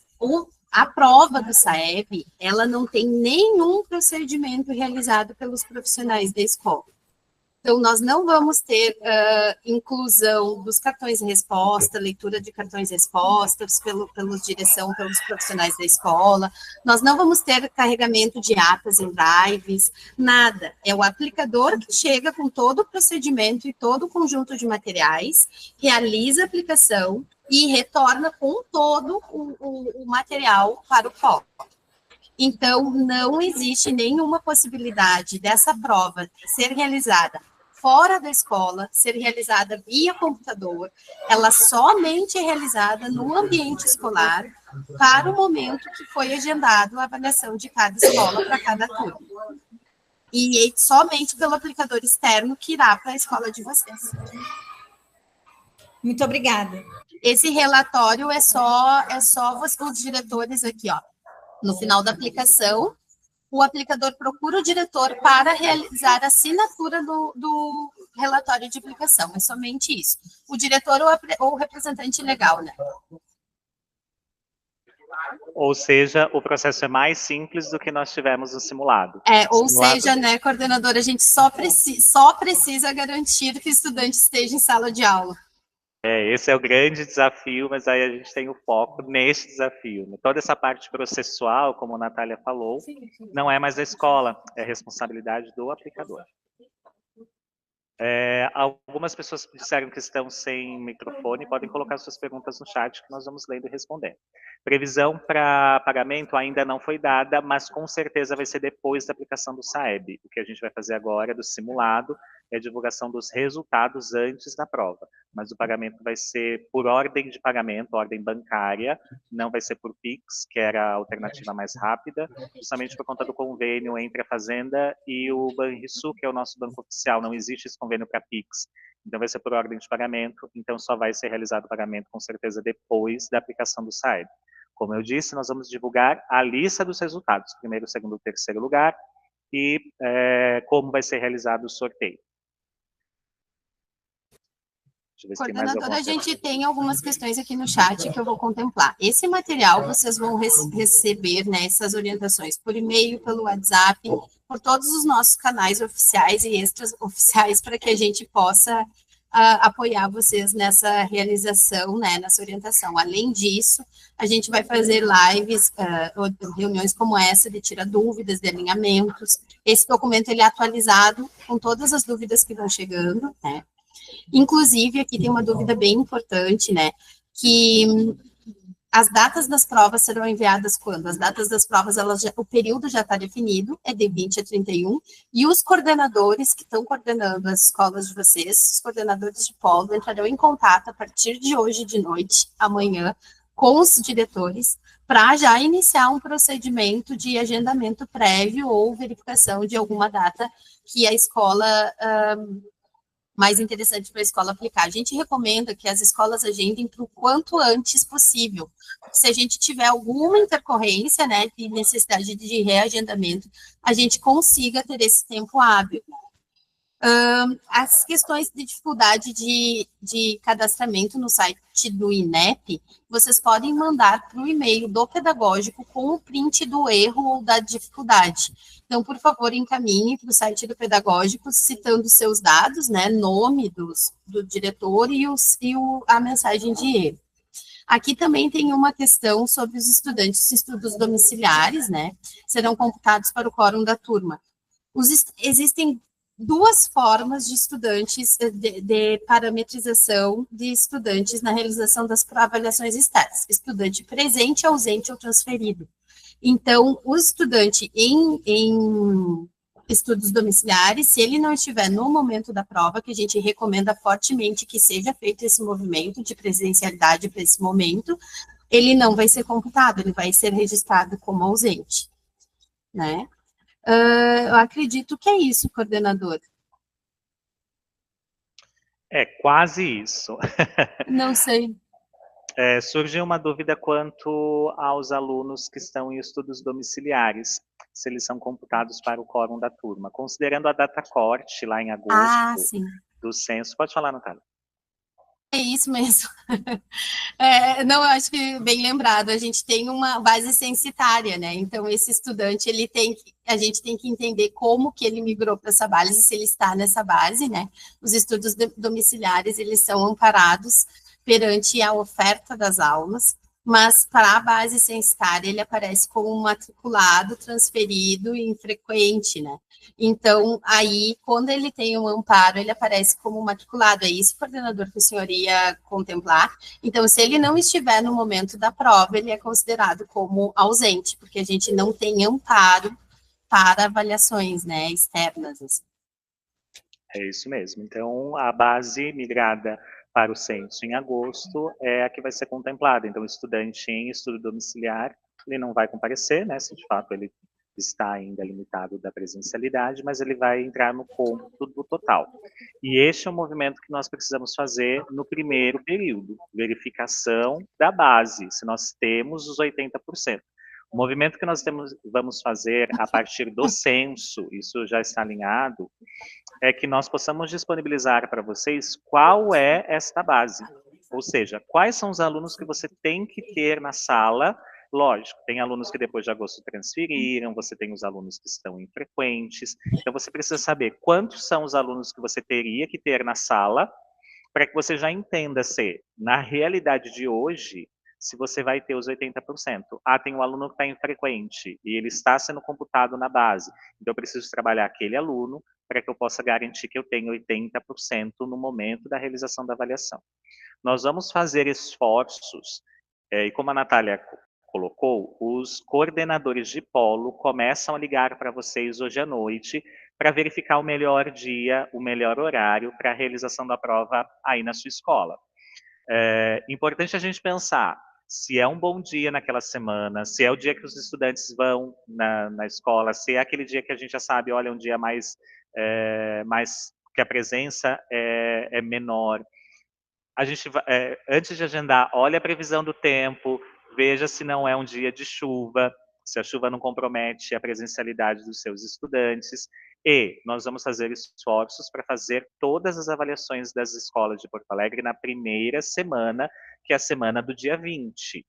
a prova do SAEB, ela não tem nenhum procedimento realizado pelos profissionais da escola. Então, nós não vamos ter inclusão dos cartões-resposta, leitura de cartões-respostas pelos direção, pelos profissionais da escola. Nós não vamos ter carregamento de atas em drives, nada. É o aplicador que chega com todo o procedimento e todo o conjunto de materiais, realiza a aplicação e retorna com todo o material para o foco. Então, não existe nenhuma possibilidade dessa prova ser realizada fora da escola, ser realizada via computador, ela somente é realizada no ambiente escolar para o momento que foi agendado a avaliação de cada escola para cada turma. E somente pelo aplicador externo que irá para a escola de vocês. Muito obrigada. Esse relatório é só os diretores aqui, ó. No final da aplicação, o aplicador procura o diretor para realizar a assinatura do relatório de aplicação. É somente isso. O diretor ou o representante legal, né? Ou seja, o processo é mais simples do que nós tivemos no simulado. Ou seja, né, coordenadora, a gente só precisa garantir que o estudante esteja em sala de aula. Esse é o grande desafio, mas aí a gente tem o foco nesse desafio. Toda essa parte processual, como a Natália falou, não é mais da escola, é responsabilidade do aplicador. Algumas pessoas disseram que estão sem microfone, podem colocar suas perguntas no chat que nós vamos lendo e respondendo. Previsão para pagamento ainda não foi dada, mas com certeza vai ser depois da aplicação do SAEB. O que a gente vai fazer agora do simulado é a divulgação dos resultados antes da prova, mas o pagamento vai ser por ordem de pagamento, ordem bancária, não vai ser por PIX, que era a alternativa mais rápida, justamente por conta do convênio entre a Fazenda e o Banrisul, que é o nosso banco oficial, não existe esse convênio para PIX, então vai ser por ordem de pagamento, então só vai ser realizado o pagamento com certeza depois da aplicação do SAEB. Como eu disse, nós vamos divulgar a lista dos resultados, primeiro, segundo, terceiro lugar, e como vai ser realizado o sorteio. Coordenadora, a gente tem algumas questões aqui no chat que eu vou contemplar. Esse material vocês vão receber, né, essas orientações por e-mail, pelo WhatsApp, por todos os nossos canais oficiais e extras oficiais, para que a gente possa apoiar vocês nessa realização, né, nessa orientação. Além disso, a gente vai fazer lives, reuniões como essa, de tirar dúvidas, de alinhamentos. Esse documento, ele é atualizado com todas as dúvidas que vão chegando, né. Inclusive, aqui tem uma dúvida bem importante, né, que as datas das provas serão enviadas quando? As datas das provas, o período já está definido, é de 20 a 31, e os coordenadores que estão coordenando as escolas de vocês, os coordenadores de polo, entrarão em contato a partir de hoje de noite, amanhã, com os diretores, para já iniciar um procedimento de agendamento prévio ou verificação de alguma data que a escola mais interessante para a escola aplicar. A gente recomenda que as escolas agendem para o quanto antes possível. Se a gente tiver alguma intercorrência, né, de necessidade de reagendamento, a gente consiga ter esse tempo hábil. As questões de dificuldade de cadastramento no site do INEP, vocês podem mandar para o e-mail do pedagógico com o print do erro ou da dificuldade. Então, por favor, encaminhe para o site do pedagógico, citando seus dados, né, nome do diretor e a mensagem de erro. Aqui também tem uma questão sobre os estudantes de estudos domiciliares, né, serão computados para o quórum da turma. Existem duas formas de estudantes, de parametrização de estudantes na realização das avaliações externas: estudante presente, ausente ou transferido. Então, o estudante em estudos domiciliares, se ele não estiver no momento da prova, que a gente recomenda fortemente que seja feito esse movimento de presencialidade para esse momento, ele não vai ser computado, ele vai ser registrado como ausente, né? Eu acredito que é isso, coordenador. É quase isso. Não sei. Surgiu uma dúvida quanto aos alunos que estão em estudos domiciliares, se eles são computados para o quórum da turma. Considerando a data corte, lá em agosto, do censo... Pode falar, Natália. É isso mesmo. Não, eu acho que bem lembrado, a gente tem uma base censitária, né? Então, esse estudante, a gente tem que entender como que ele migrou para essa base, se ele está nessa base, né? Os estudos domiciliares, eles são amparados perante a oferta das aulas, mas para a base censitária, ele aparece como matriculado, transferido e infrequente, né? Então, aí, quando ele tem um amparo, ele aparece como matriculado. É isso, coordenador, que o senhor ia contemplar. Então, se ele não estiver no momento da prova, ele é considerado como ausente, porque a gente não tem amparo para avaliações, né, externas. Assim. É isso mesmo. Então, a base migrada para o censo em agosto é a que vai ser contemplada. Então, o estudante em estudo domiciliar, ele não vai comparecer, né, se de fato ele está ainda limitado da presencialidade, mas ele vai entrar no cômputo do total. E este é um movimento que nós precisamos fazer no primeiro período, verificação da base, se nós temos os 80%. O movimento que nós vamos fazer a partir do censo, isso já está alinhado, é que nós possamos disponibilizar para vocês qual é esta base. Ou seja, quais são os alunos que você tem que ter na sala. Lógico, tem alunos que depois de agosto transferiram, você tem os alunos que estão infrequentes. Então, você precisa saber quantos são os alunos que você teria que ter na sala, para que você já entenda se, na realidade de hoje, se você vai ter os 80%. Tem um aluno que está infrequente e ele está sendo computado na base. Então, eu preciso trabalhar aquele aluno para que eu possa garantir que eu tenho 80% no momento da realização da avaliação. Nós vamos fazer esforços, e como a Natália colocou, os coordenadores de polo começam a ligar para vocês hoje à noite para verificar o melhor dia, o melhor horário para a realização da prova aí na sua escola. Importante a gente pensar se é um bom dia naquela semana, se é o dia que os estudantes vão na escola, se é aquele dia que a gente já sabe, olha, um dia mais que a presença é menor. A gente, antes de agendar, olha a previsão do tempo, veja se não é um dia de chuva, se a chuva não compromete a presencialidade dos seus estudantes, e nós vamos fazer esforços para fazer todas as avaliações das escolas de Porto Alegre na primeira semana, que é a semana do dia 20.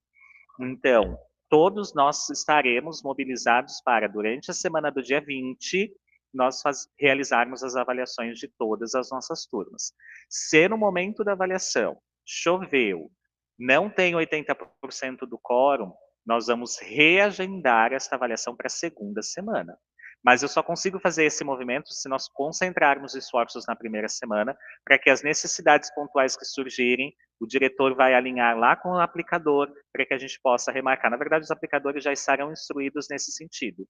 Então, todos nós estaremos mobilizados para, durante a semana do dia 20, nós realizarmos as avaliações de todas as nossas turmas. Se no momento da avaliação choveu, não tem 80% do quórum, nós vamos reagendar esta avaliação para a segunda semana. Mas eu só consigo fazer esse movimento se nós concentrarmos esforços na primeira semana, para que as necessidades pontuais que surgirem, o diretor vai alinhar lá com o aplicador, para que a gente possa remarcar. Na verdade, os aplicadores já estarão instruídos nesse sentido,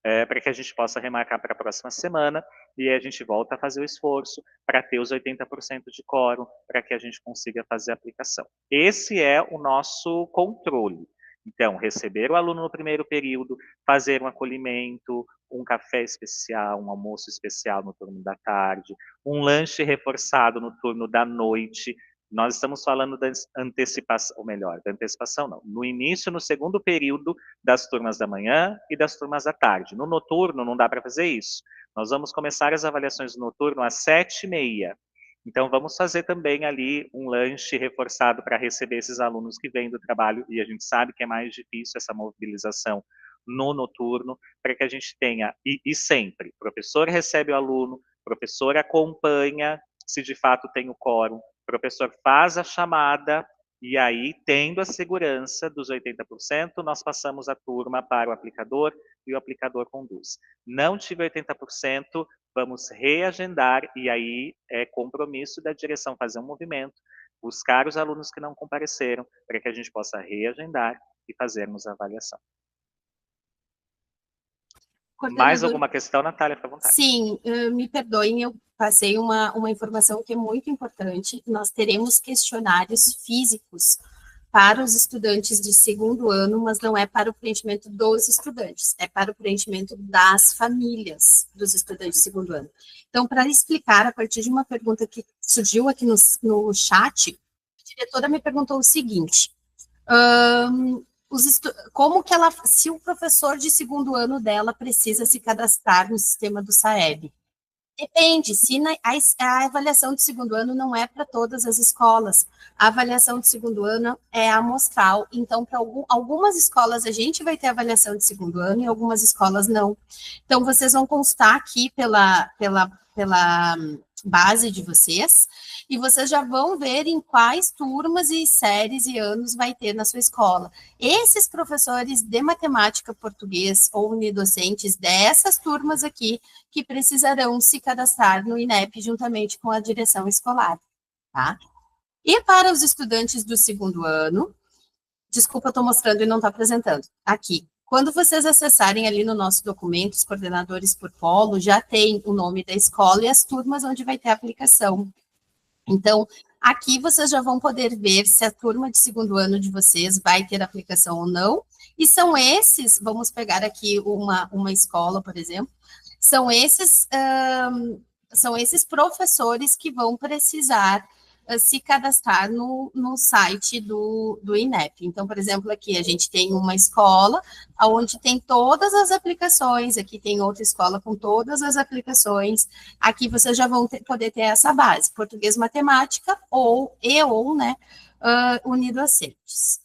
para que a gente possa remarcar para a próxima semana, e a gente volta a fazer o esforço para ter os 80% de quórum, para que a gente consiga fazer a aplicação. Esse é o nosso controle. Então, receber o aluno no primeiro período, fazer um acolhimento, um café especial, um almoço especial no turno da tarde, um lanche reforçado no turno da noite. Nós estamos falando da antecipação, ou melhor, da antecipação não, no início, no segundo período das turmas da manhã e das turmas da tarde. No noturno não dá para fazer isso. Nós vamos começar as avaliações do noturno às 7h30. Então, vamos fazer também ali um lanche reforçado para receber esses alunos que vêm do trabalho, e a gente sabe que é mais difícil essa mobilização no noturno, para que a gente tenha, e sempre, professor recebe o aluno, professor acompanha se de fato tem o quórum, professor faz a chamada, e aí, tendo a segurança dos 80%, nós passamos a turma para o aplicador, e o aplicador conduz. Não tive 80%, vamos reagendar, e aí é compromisso da direção fazer um movimento, buscar os alunos que não compareceram, para que a gente possa reagendar e fazermos a avaliação. Mais alguma questão, Natália? Fica à vontade. Sim, me perdoem, eu passei uma informação que é muito importante. Nós teremos questionários físicos para os estudantes de segundo ano, mas não é para o preenchimento dos estudantes, é para o preenchimento das famílias dos estudantes de segundo ano. Então, para explicar, a partir de uma pergunta que surgiu aqui no chat, a diretora me perguntou o seguinte: como que ela, se o professor de segundo ano dela precisa se cadastrar no sistema do SAEB? Depende, a avaliação de segundo ano não é para todas as escolas, a avaliação de segundo ano é amostral, então para algumas escolas a gente vai ter avaliação de segundo ano e algumas escolas não. Então vocês vão constar aqui pela base de vocês, e vocês já vão ver em quais turmas e séries e anos vai ter na sua escola. Esses professores de matemática, português ou unidocentes dessas turmas aqui, que precisarão se cadastrar no INEP juntamente com a direção escolar, tá? E para os estudantes do segundo ano, desculpa, eu estou mostrando e não estou apresentando, aqui. Quando vocês acessarem ali no nosso documento, os coordenadores por polo, já tem o nome da escola e as turmas onde vai ter a aplicação. Então, aqui vocês já vão poder ver se a turma de segundo ano de vocês vai ter aplicação ou não. E são esses, vamos pegar aqui uma escola, por exemplo, são esses professores que vão precisar se cadastrar no site do INEP. Então, por exemplo, aqui a gente tem uma escola onde tem todas as aplicações, aqui tem outra escola com todas as aplicações, aqui vocês já vão poder ter essa base, português, matemática ou unidocentes.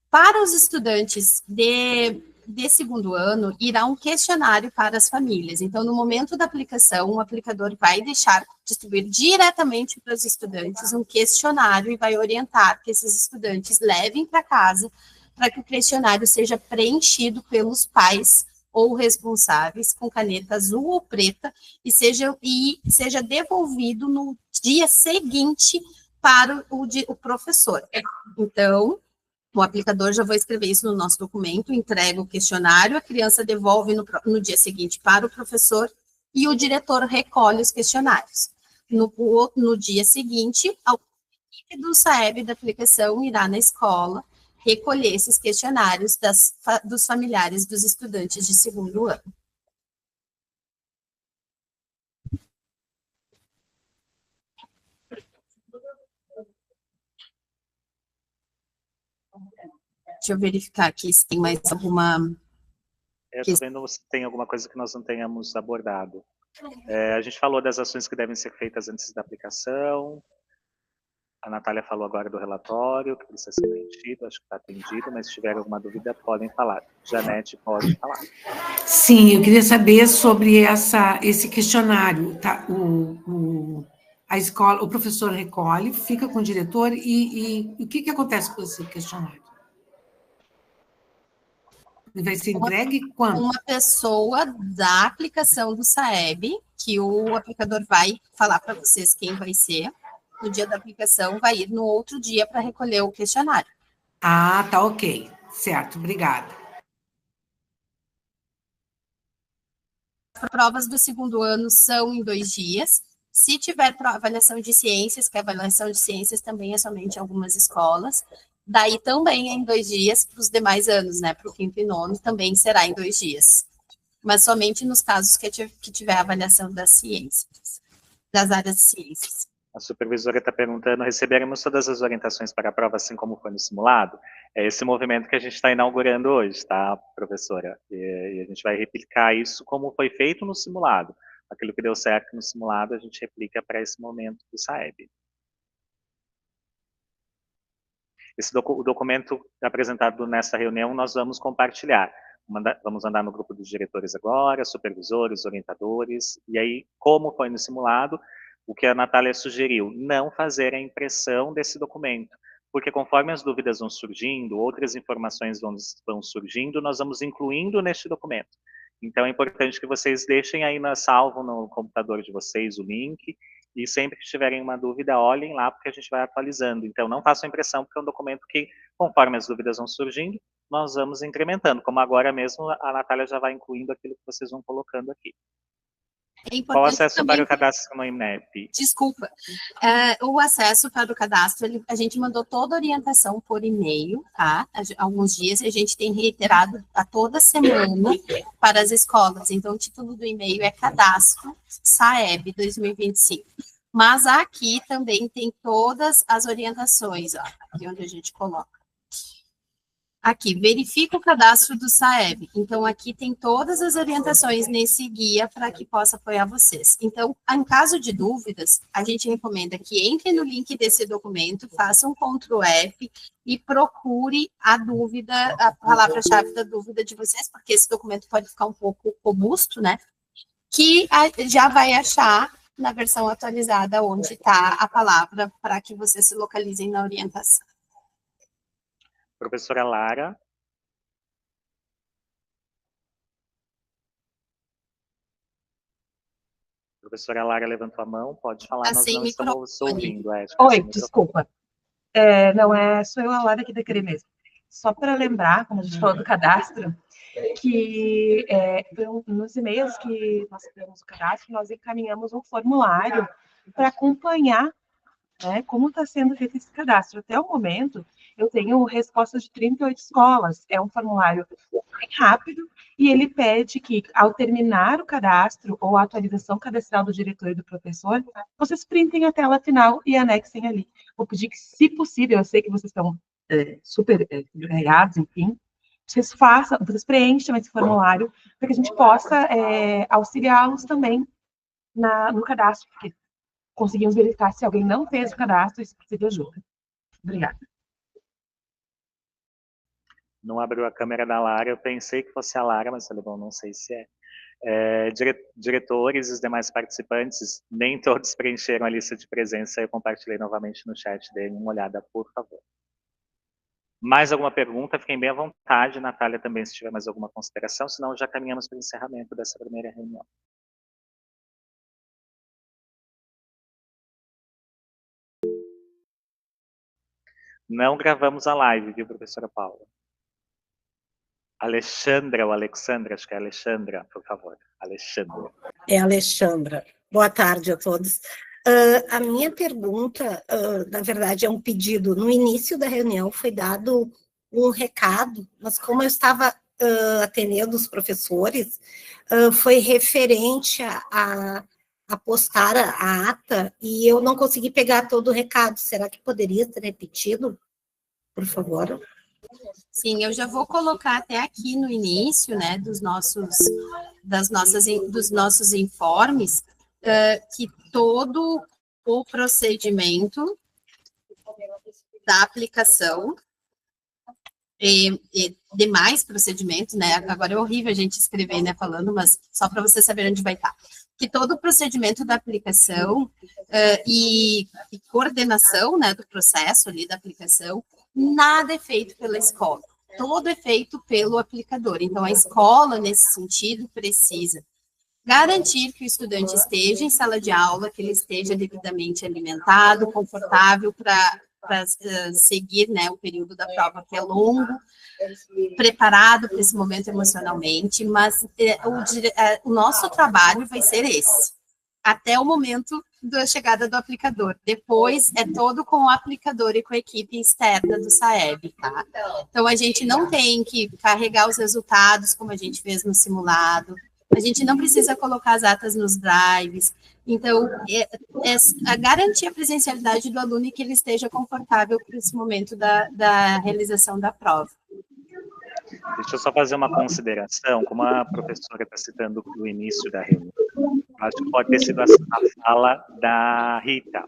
Para os estudantes de segundo ano, irá um questionário para as famílias. Então, no momento da aplicação, o aplicador vai distribuir diretamente para os estudantes um questionário e vai orientar que esses estudantes levem para casa para que o questionário seja preenchido pelos pais ou responsáveis com caneta azul ou preta e seja devolvido no dia seguinte para o professor. Então, o aplicador, já vou escrever isso no nosso documento, entrega o questionário, a criança devolve no dia seguinte para o professor e o diretor recolhe os questionários. No dia seguinte, a equipe do SAEB da aplicação irá na escola recolher esses questionários dos familiares dos estudantes de segundo ano. Deixa eu verificar aqui se tem mais alguma... Eu estou vendo se tem alguma coisa que nós não tenhamos abordado. A gente falou das ações que devem ser feitas antes da aplicação. A Natália falou agora do relatório, que precisa ser preenchido, acho que está atendido, mas se tiver alguma dúvida, podem falar. Janete, pode falar. Sim, eu queria saber sobre esse questionário. Tá? A escola, o professor recolhe, fica com o diretor, e o que acontece com esse questionário? Ele vai ser entregue quando? Uma pessoa da aplicação do SAEB, que o aplicador vai falar para vocês quem vai ser, no dia da aplicação, vai ir no outro dia para recolher o questionário. Ah, tá ok. Certo, obrigada. As provas do segundo ano são em 2 dias. Se tiver avaliação de ciências, que a avaliação de ciências também é somente em algumas escolas, daí também é em 2 dias para os demais anos, né? Para o 5º e 9º também será em 2 dias. Mas somente nos casos que tiver avaliação das ciências, das áreas de ciências. A supervisora está perguntando, receberemos todas as orientações para a prova, assim como foi no simulado? É esse movimento que a gente está inaugurando hoje, tá, professora? E a gente vai replicar isso como foi feito no simulado. Aquilo que deu certo no simulado, a gente replica para esse momento do SAEB. O documento apresentado nesta reunião, nós vamos compartilhar. Vamos andar no grupo dos diretores agora, supervisores, orientadores, e aí, como foi no simulado, o que a Natália sugeriu, não fazer a impressão desse documento, porque conforme as dúvidas vão surgindo, outras informações vão surgindo, nós vamos incluindo neste documento. Então, é importante que vocês deixem aí salvo no computador de vocês o link, e sempre que tiverem uma dúvida, olhem lá, porque a gente vai atualizando. Então, não façam impressão, porque é um documento que, conforme as dúvidas vão surgindo, nós vamos incrementando, como agora mesmo a Natália já vai incluindo aquilo que vocês vão colocando aqui. Qual o acesso também para o cadastro no INEP? Desculpa. O acesso para o cadastro, a gente mandou toda a orientação por e-mail, tá? Há alguns dias, a gente tem reiterado a toda semana para as escolas. Então, o título do e-mail é Cadastro SAEB 2025. Mas aqui também tem todas as orientações, ó, aqui onde a gente coloca. Aqui, verifica o cadastro do SAEB. Então, aqui tem todas as orientações nesse guia para que possa apoiar vocês. Então, em caso de dúvidas, a gente recomenda que entre no link desse documento, faça um Ctrl+F e procure a dúvida, a palavra-chave da dúvida de vocês, porque esse documento pode ficar um pouco robusto, né? Que já vai achar na versão atualizada onde está a palavra para que vocês se localizem na orientação. Professora Lara. Professora Lara levantou a mão, pode falar, nós não estamos ouvindo. Oi, desculpa. Não sou eu a Lara que querer mesmo. Só para lembrar, como a gente falou do cadastro, que nos e-mails que nós temos o cadastro, nós encaminhamos um formulário para acompanhar, né, como está sendo feito esse cadastro. Até o momento, eu tenho respostas de 38 escolas. É um formulário bem rápido e ele pede que, ao terminar o cadastro ou a atualização cadastral do diretor e do professor, vocês printem a tela final e anexem ali. Vou pedir que, se possível, eu sei que vocês estão super encarregados, enfim, vocês preencham esse formulário para que a gente possa auxiliá-los também no cadastro, porque conseguimos verificar se alguém não fez o cadastro e se precisa de ajuda. Obrigada. Não abriu a câmera da Lara, eu pensei que fosse a Lara, mas falei, bom, não sei se é. Diretores e os demais participantes, nem todos preencheram a lista de presença, eu compartilhei novamente no chat, deem uma olhada, por favor. Mais alguma pergunta? Fiquem bem à vontade, Natália, também, se tiver mais alguma consideração, senão já caminhamos para o encerramento dessa primeira reunião. Não gravamos a live, viu, professora Paula? Alexandra ou Alexandra, acho que é Alexandra, por favor. Alexandra. É Alexandra. Boa tarde a todos. A minha pergunta, na verdade, é um pedido. No início da reunião foi dado um recado, mas como eu estava atendendo os professores, foi referente a postar a ata e eu não consegui pegar todo o recado. Será que poderia ser repetido, por favor? Sim, eu já vou colocar até aqui no início, né, dos nossos informes, que todo o procedimento da aplicação e demais procedimentos, né, agora é horrível a gente escrever, né, falando, mas só para você saber onde vai estar, que todo o procedimento da aplicação e coordenação, né, do processo ali da aplicação, nada é feito pela escola, todo é feito pelo aplicador. Então, a escola, nesse sentido, precisa garantir que o estudante esteja em sala de aula, que ele esteja devidamente alimentado, confortável para seguir, né, o período da prova, que é longo, preparado para esse momento emocionalmente, mas o nosso trabalho vai ser esse, até o momento da chegada do aplicador. Depois é todo com o aplicador e com a equipe externa do SAEB, tá? Então, a gente não tem que carregar os resultados como a gente fez no simulado, a gente não precisa colocar as atas nos drives. Então, garantir a presencialidade do aluno e que ele esteja confortável para esse momento da realização da prova. Deixa eu só fazer uma consideração, como a professora está citando no início da reunião, acho que pode ter sido a fala da Rita.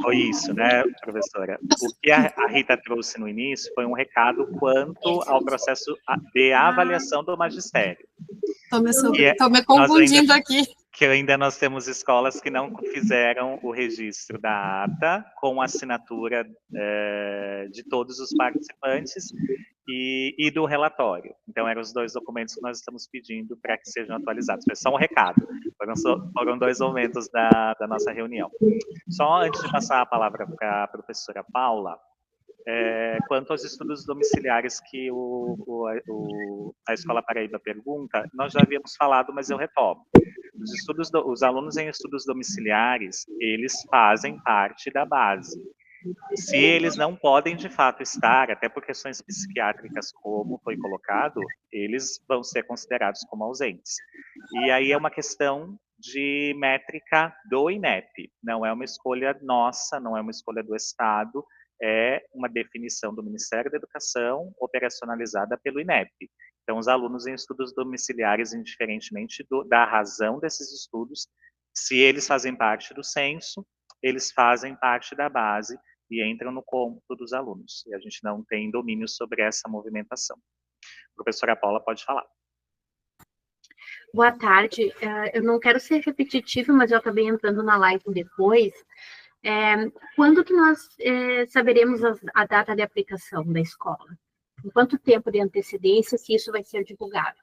Foi isso, né, professora? O que a Rita trouxe no início foi um recado quanto ao processo de avaliação do magistério. Estou me confundindo aqui. Que ainda nós temos escolas que não fizeram o registro da ata com a assinatura de todos os participantes e do relatório. Então, eram os 2 documentos que nós estamos pedindo para que sejam atualizados. Foi só um recado. Foram 2 momentos da nossa reunião. Só antes de passar a palavra para a professora Paula, quanto aos estudos domiciliares que a Escola Paraíba pergunta, nós já havíamos falado, mas eu retomo. Os alunos em estudos domiciliares, eles fazem parte da base. Se eles não podem, de fato, estar, até por questões psiquiátricas, como foi colocado, eles vão ser considerados como ausentes. E aí é uma questão de métrica do INEP, não é uma escolha nossa, não é uma escolha do Estado, é uma definição do Ministério da Educação, operacionalizada pelo INEP. Então, os alunos em estudos domiciliares, indiferentemente da razão desses estudos, se eles fazem parte do censo, eles fazem parte da base e entram no cômputo dos alunos. E a gente não tem domínio sobre essa movimentação. Professora Paula, pode falar. Boa tarde. Eu não quero ser repetitiva, mas eu acabei entrando na live depois. Quando que nós saberemos a data de aplicação da escola? Em quanto tempo de antecedência, se isso vai ser divulgado?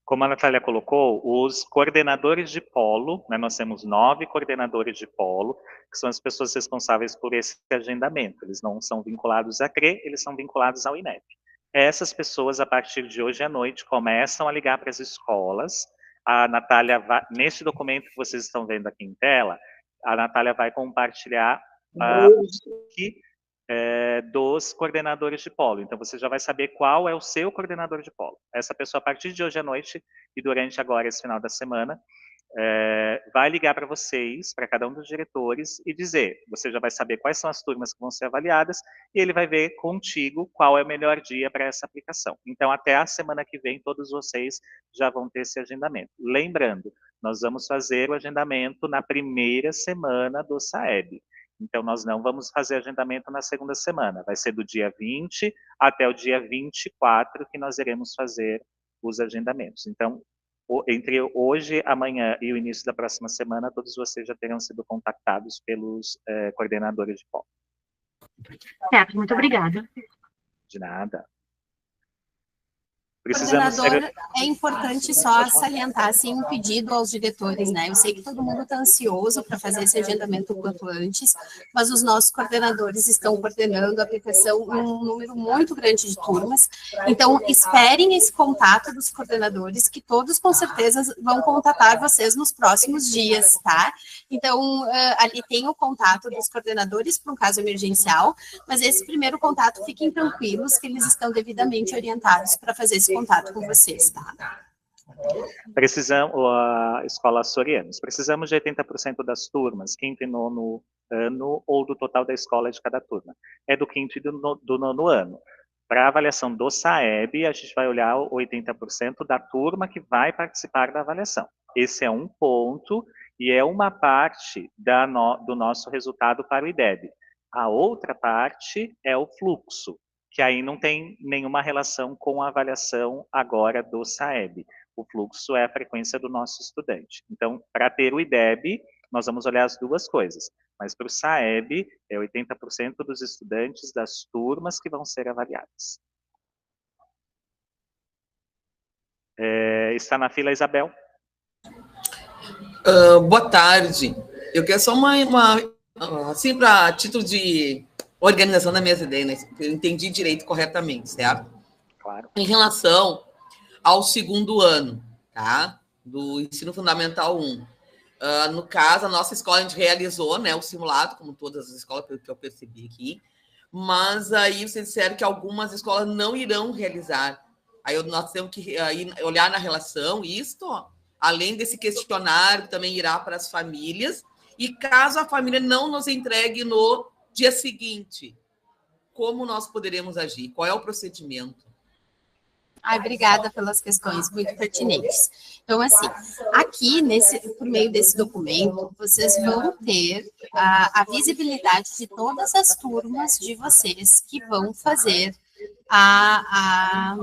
Como a Natália colocou, os coordenadores de polo, né, nós temos 9 coordenadores de polo, que são as pessoas responsáveis por esse agendamento. Eles não são vinculados à CRE, eles são vinculados ao INEP. Essas pessoas, a partir de hoje à noite, começam a ligar para as escolas. A Natália vai, neste documento que vocês estão vendo aqui em tela, a Natália vai compartilhar o que dos coordenadores de polo. Então, você já vai saber qual é o seu coordenador de polo. Essa pessoa, a partir de hoje à noite e durante agora esse final da semana, vai ligar para vocês, para cada um dos diretores, e dizer, você já vai saber quais são as turmas que vão ser avaliadas, e ele vai ver contigo qual é o melhor dia para essa aplicação. Então, até a semana que vem, todos vocês já vão ter esse agendamento. Lembrando, nós vamos fazer o agendamento na primeira semana do SAEB. Então, nós não vamos fazer agendamento na segunda semana. Vai ser do dia 20 até o dia 24 que nós iremos fazer os agendamentos. Então, entre hoje, amanhã e o início da próxima semana, todos vocês já terão sido contactados pelos coordenadores de polo. Certo, muito obrigada. De nada. Coordenador, é importante só salientar assim, um pedido aos diretores, né? Eu sei que todo mundo está ansioso para fazer esse agendamento o quanto antes, mas os nossos coordenadores estão coordenando a aplicação em um número muito grande de turmas. Então, esperem esse contato dos coordenadores, que todos com certeza vão contatar vocês nos próximos dias, tá? Então, ali tem o contato dos coordenadores para um caso emergencial, mas esse primeiro contato, fiquem tranquilos que eles estão devidamente orientados para fazer esse contato com vocês, tá? Precisamos, a Escola Sorianos, precisamos de 80% das turmas, quinto e nono ano, ou do total da escola de cada turma. É do quinto e do nono ano. Para a avaliação do SAEB, a gente vai olhar 80% da turma que vai participar da avaliação. Esse é um ponto e é uma parte do nosso resultado para o IDEB. A outra parte é o fluxo, que aí não tem nenhuma relação com a avaliação agora do SAEB. O fluxo é a frequência do nosso estudante. Então, para ter o IDEB, nós vamos olhar as duas coisas. Mas para o SAEB, é 80% dos estudantes das turmas que vão ser avaliadas. Está na fila, Isabel. Boa tarde. Eu quero só assim, para título de organização da minhas ideias, né? Eu entendi direito corretamente, certo? Claro. Em relação ao segundo ano, tá? Do ensino fundamental 1. No caso, a nossa escola, a gente realizou, né, o simulado, como todas as escolas, pelo que eu percebi aqui, mas aí vocês disseram que algumas escolas não irão realizar. Aí nós temos que olhar na relação, isto, além desse questionário, que também irá para as famílias, e caso a família não nos entregue no dia seguinte, como nós poderemos agir? Qual é o procedimento? Obrigada pelas questões muito pertinentes. Então, assim, aqui, por meio desse documento, vocês vão ter a visibilidade de todas as turmas de vocês que vão fazer a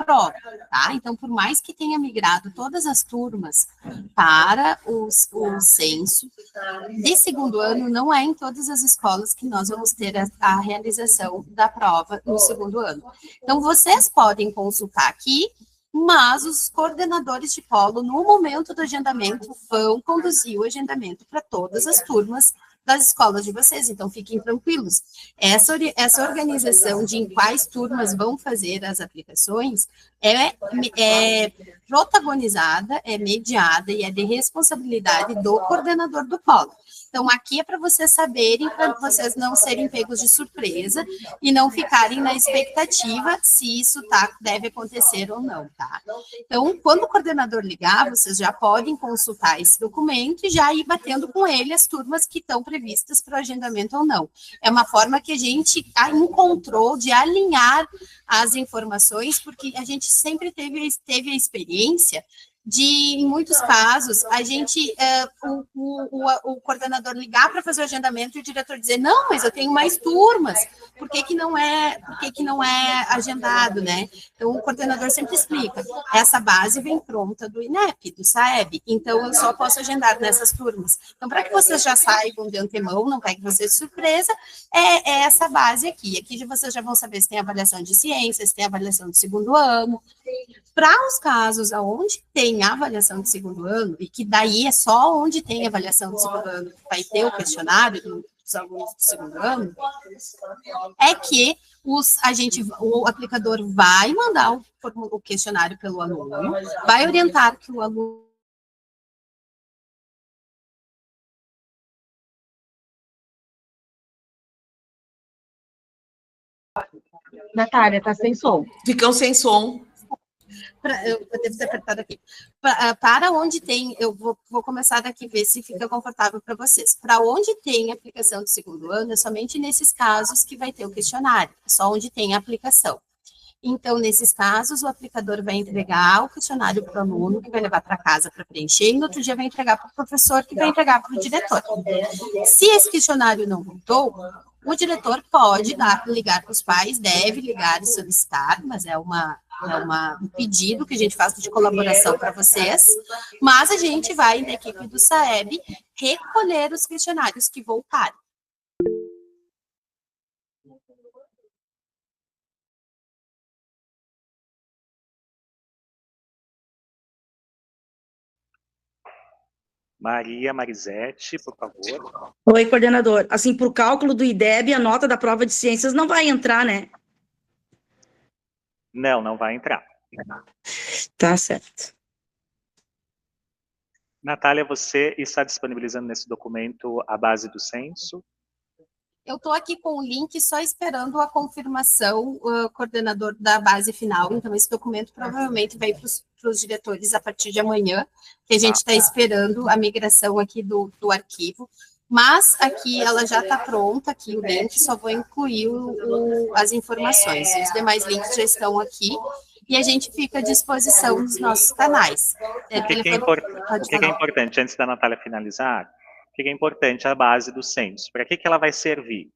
prova, tá? Então, por mais que tenha migrado todas as turmas para o censo, de segundo ano, não é em todas as escolas que nós vamos ter a realização da prova no segundo ano. Então, vocês podem consultar aqui, mas os coordenadores de polo, no momento do agendamento, vão conduzir o agendamento para todas as turmas das escolas de vocês, então fiquem tranquilos. Essa organização de em quais turmas vão fazer as aplicações é protagonizada, é mediada e é de responsabilidade do coordenador do polo. Então, aqui é para vocês saberem, para vocês não serem pegos de surpresa e não ficarem na expectativa se isso deve acontecer ou não, tá? Então, quando o coordenador ligar, vocês já podem consultar esse documento e já ir batendo com ele as turmas que estão previstas para o agendamento ou não. É uma forma que a gente encontrou de alinhar as informações, porque a gente sempre teve a experiência de, em muitos casos, a gente, o coordenador ligar para fazer o agendamento e o diretor dizer, não, mas eu tenho mais turmas, por que não é agendado, né? Então, o coordenador sempre explica, essa base vem pronta do INEP, do SAEB, então eu só posso agendar nessas turmas. Então, para que vocês já saibam de antemão, não pegue vocês de surpresa, é essa base aqui. Aqui vocês já vão saber se tem avaliação de ciências, se tem avaliação de segundo ano. Para os casos onde tem avaliação de segundo ano, e que daí é só onde tem avaliação de segundo ano que vai ter o questionário dos alunos do segundo ano, é que o aplicador vai mandar o questionário pelo aluno, vai orientar que o aluno Natália, tá sem som. Ficam sem som. Eu devo ter apertado aqui. Para onde tem, eu vou começar daqui, ver se fica confortável para vocês. Para onde tem aplicação do segundo ano, é somente nesses casos que vai ter o questionário, só onde tem a aplicação. Então, nesses casos, o aplicador vai entregar o questionário para o aluno, que vai levar para casa para preencher, e no outro dia vai entregar para o professor, que vai entregar para o diretor. Se esse questionário não voltou, o diretor pode ligar para os pais, deve ligar e solicitar, mas é um pedido que a gente faz de colaboração para vocês, mas a gente vai, na equipe do SAEB, recolher os questionários que voltaram. Maria Marisete, por favor. Oi, coordenador. Assim, para o cálculo do IDEB, a nota da prova de ciências não vai entrar, né? Não vai entrar. Tá certo. Natália, você está disponibilizando nesse documento a base do censo? Eu estou aqui com o link só esperando a confirmação, coordenador da base final, então esse documento provavelmente vai para os diretores a partir de amanhã, que a gente está esperando a migração aqui do arquivo, mas aqui ela já está pronta, aqui o link, só vou incluir as informações, os demais links já estão aqui, e a gente fica à disposição nos nossos canais. O que é importante, antes da Natália finalizar, o que é importante a base do censo? Para que ela vai servir?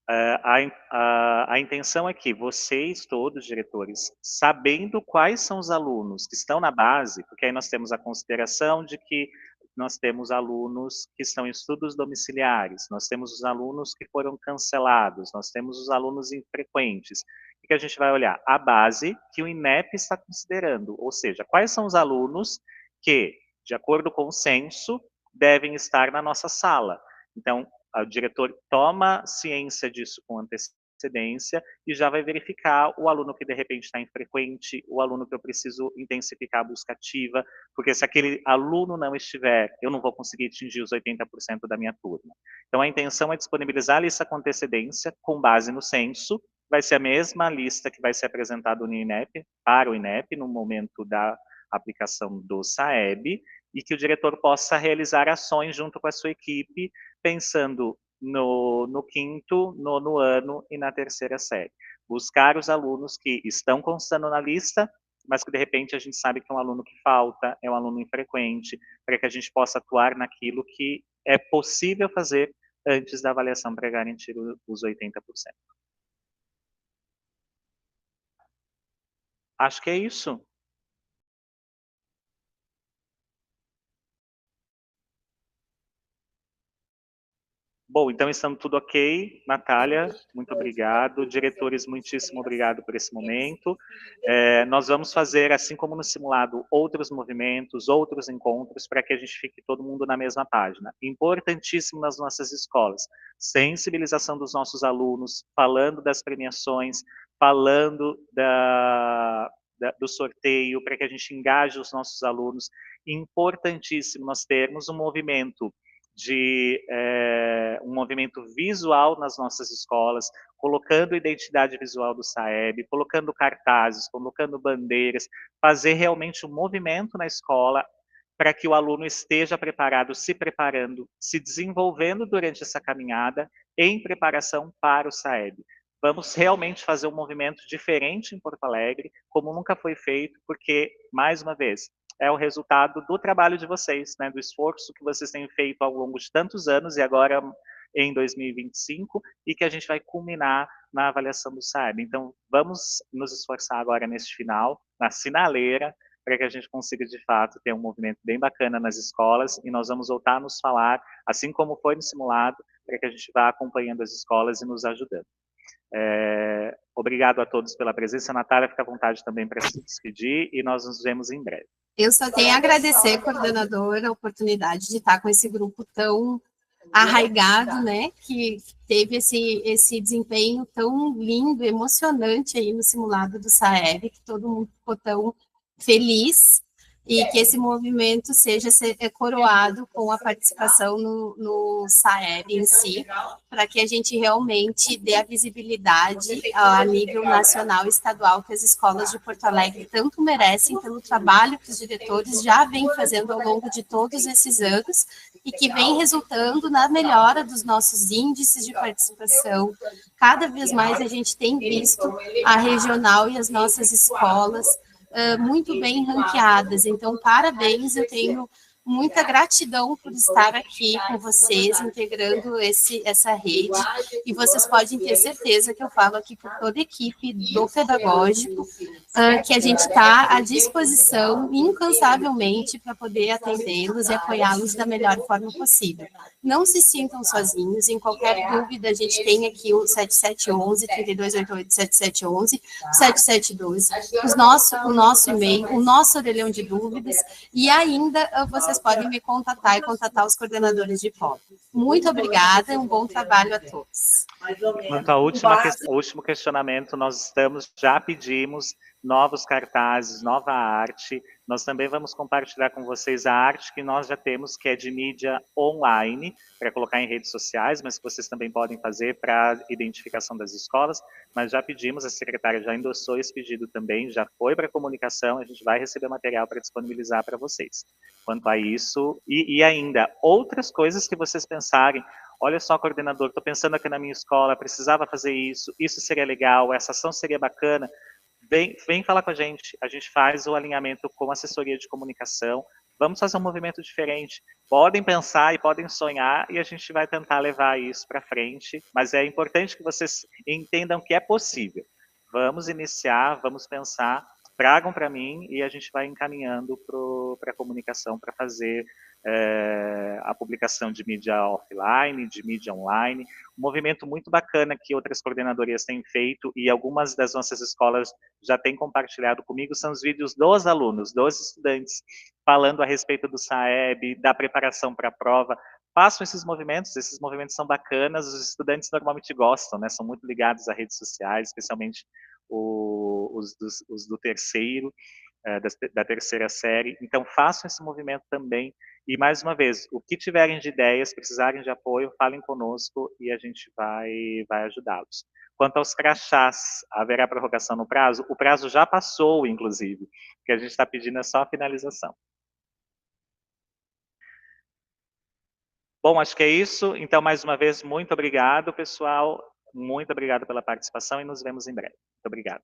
A intenção é que vocês, todos diretores, sabendo quais são os alunos que estão na base, porque aí nós temos a consideração de que nós temos alunos que estão em estudos domiciliares, nós temos os alunos que foram cancelados, nós temos os alunos infrequentes. O que a gente vai olhar? A base que o INEP está considerando, ou seja, quais são os alunos que, de acordo com o censo, devem estar na nossa sala. Então, o diretor toma ciência disso com antecedência e já vai verificar o aluno que de repente está infrequente, o aluno que eu preciso intensificar a busca ativa, porque se aquele aluno não estiver, eu não vou conseguir atingir os 80% da minha turma. Então, a intenção é disponibilizar a lista com antecedência, com base no censo, vai ser a mesma lista que vai ser apresentada no INEP, para o INEP, no momento da aplicação do SAEB, e que o diretor possa realizar ações junto com a sua equipe, pensando no quinto, nono ano e na terceira série. Buscar os alunos que estão constando na lista, mas que de repente a gente sabe que é um aluno que falta, é um aluno infrequente, para que a gente possa atuar naquilo que é possível fazer antes da avaliação para garantir os 80%. Acho que é isso. Bom, então estamos tudo ok. Natália, muito obrigado. Diretores, muitíssimo obrigado por esse momento. Nós vamos fazer, assim como no simulado, outros movimentos, outros encontros, para que a gente fique todo mundo na mesma página. Importantíssimo nas nossas escolas. Sensibilização dos nossos alunos, falando das premiações, falando do sorteio, para que a gente engaje os nossos alunos. Importantíssimo nós termos um movimento um movimento visual nas nossas escolas, colocando a identidade visual do SAEB, colocando cartazes, colocando bandeiras, fazer realmente um movimento na escola para que o aluno esteja preparado, se preparando, se desenvolvendo durante essa caminhada em preparação para o SAEB. Vamos realmente fazer um movimento diferente em Porto Alegre, como nunca foi feito, porque, mais uma vez, é o resultado do trabalho de vocês, né, do esforço que vocês têm feito ao longo de tantos anos e agora em 2025, e que a gente vai culminar na avaliação do SAEB. Então, vamos nos esforçar agora neste final, na sinaleira, para que a gente consiga, de fato, ter um movimento bem bacana nas escolas, e nós vamos voltar a nos falar, assim como foi no simulado, para que a gente vá acompanhando as escolas e nos ajudando. Obrigado a todos pela presença. Natália, fica à vontade também para se despedir, e nós nos vemos em breve. Eu só tenho a agradecer, coordenador, a oportunidade de estar com esse grupo tão arraigado, né, que teve esse desempenho tão lindo, emocionante aí no simulado do SAEB, que todo mundo ficou tão feliz, e que esse movimento seja coroado com a participação no SAEB em si, para que a gente realmente dê a visibilidade a nível nacional e estadual que as escolas de Porto Alegre tanto merecem pelo trabalho que os diretores já vêm fazendo ao longo de todos esses anos e que vem resultando na melhora dos nossos índices de participação. Cada vez mais a gente tem visto a regional e as nossas escolas muito bem ranqueadas. Então, parabéns, eu tenho muita gratidão por estar aqui com vocês, integrando essa rede, e vocês podem ter certeza que eu falo aqui por toda a equipe do Pedagógico, que a gente está à disposição, incansavelmente, para poder atendê-los e apoiá-los da melhor forma possível. Não se sintam sozinhos, em qualquer dúvida, a gente tem aqui o 7711, 3288-7711, o 7712, o nosso e-mail, o nosso orelhão de dúvidas, e ainda vocês podem me contatar e contatar os coordenadores de polo. Muito obrigada, um bom trabalho a todos. mais ou menos. Quanto ao último questionamento, nós já pedimos novos cartazes, nova arte. Nós também vamos compartilhar com vocês a arte que nós já temos, que é de mídia online, para colocar em redes sociais, mas que vocês também podem fazer para identificação das escolas. Mas já pedimos, a secretária já endossou esse pedido também, já foi para a comunicação, a gente vai receber material para disponibilizar para vocês. Quanto a isso, e ainda, outras coisas que vocês pensarem, olha só, coordenador, estou pensando aqui na minha escola, precisava fazer isso seria legal, essa ação seria bacana, vem falar com a gente faz o alinhamento com a assessoria de comunicação, vamos fazer um movimento diferente, podem pensar e podem sonhar, e a gente vai tentar levar isso para frente, mas é importante que vocês entendam que é possível. Vamos iniciar, vamos pensar, tragam para mim e a gente vai encaminhando para a comunicação para fazer a publicação de mídia offline, de mídia online, um movimento muito bacana que outras coordenadorias têm feito e algumas das nossas escolas já têm compartilhado comigo, são os vídeos dos alunos, dos estudantes, falando a respeito do SAEB, da preparação para a prova. Façam esses movimentos são bacanas, os estudantes normalmente gostam, né? São muito ligados a redes sociais, especialmente os do terceiro, da terceira série. Então, façam esse movimento também. E, mais uma vez, o que tiverem de ideias, precisarem de apoio, falem conosco e a gente vai ajudá-los. Quanto aos crachás, haverá prorrogação no prazo? O prazo já passou, inclusive. O que a gente está pedindo é só a finalização. Bom, acho que é isso. Então, mais uma vez, muito obrigado, pessoal. Muito obrigado pela participação e nos vemos em breve. Muito obrigado.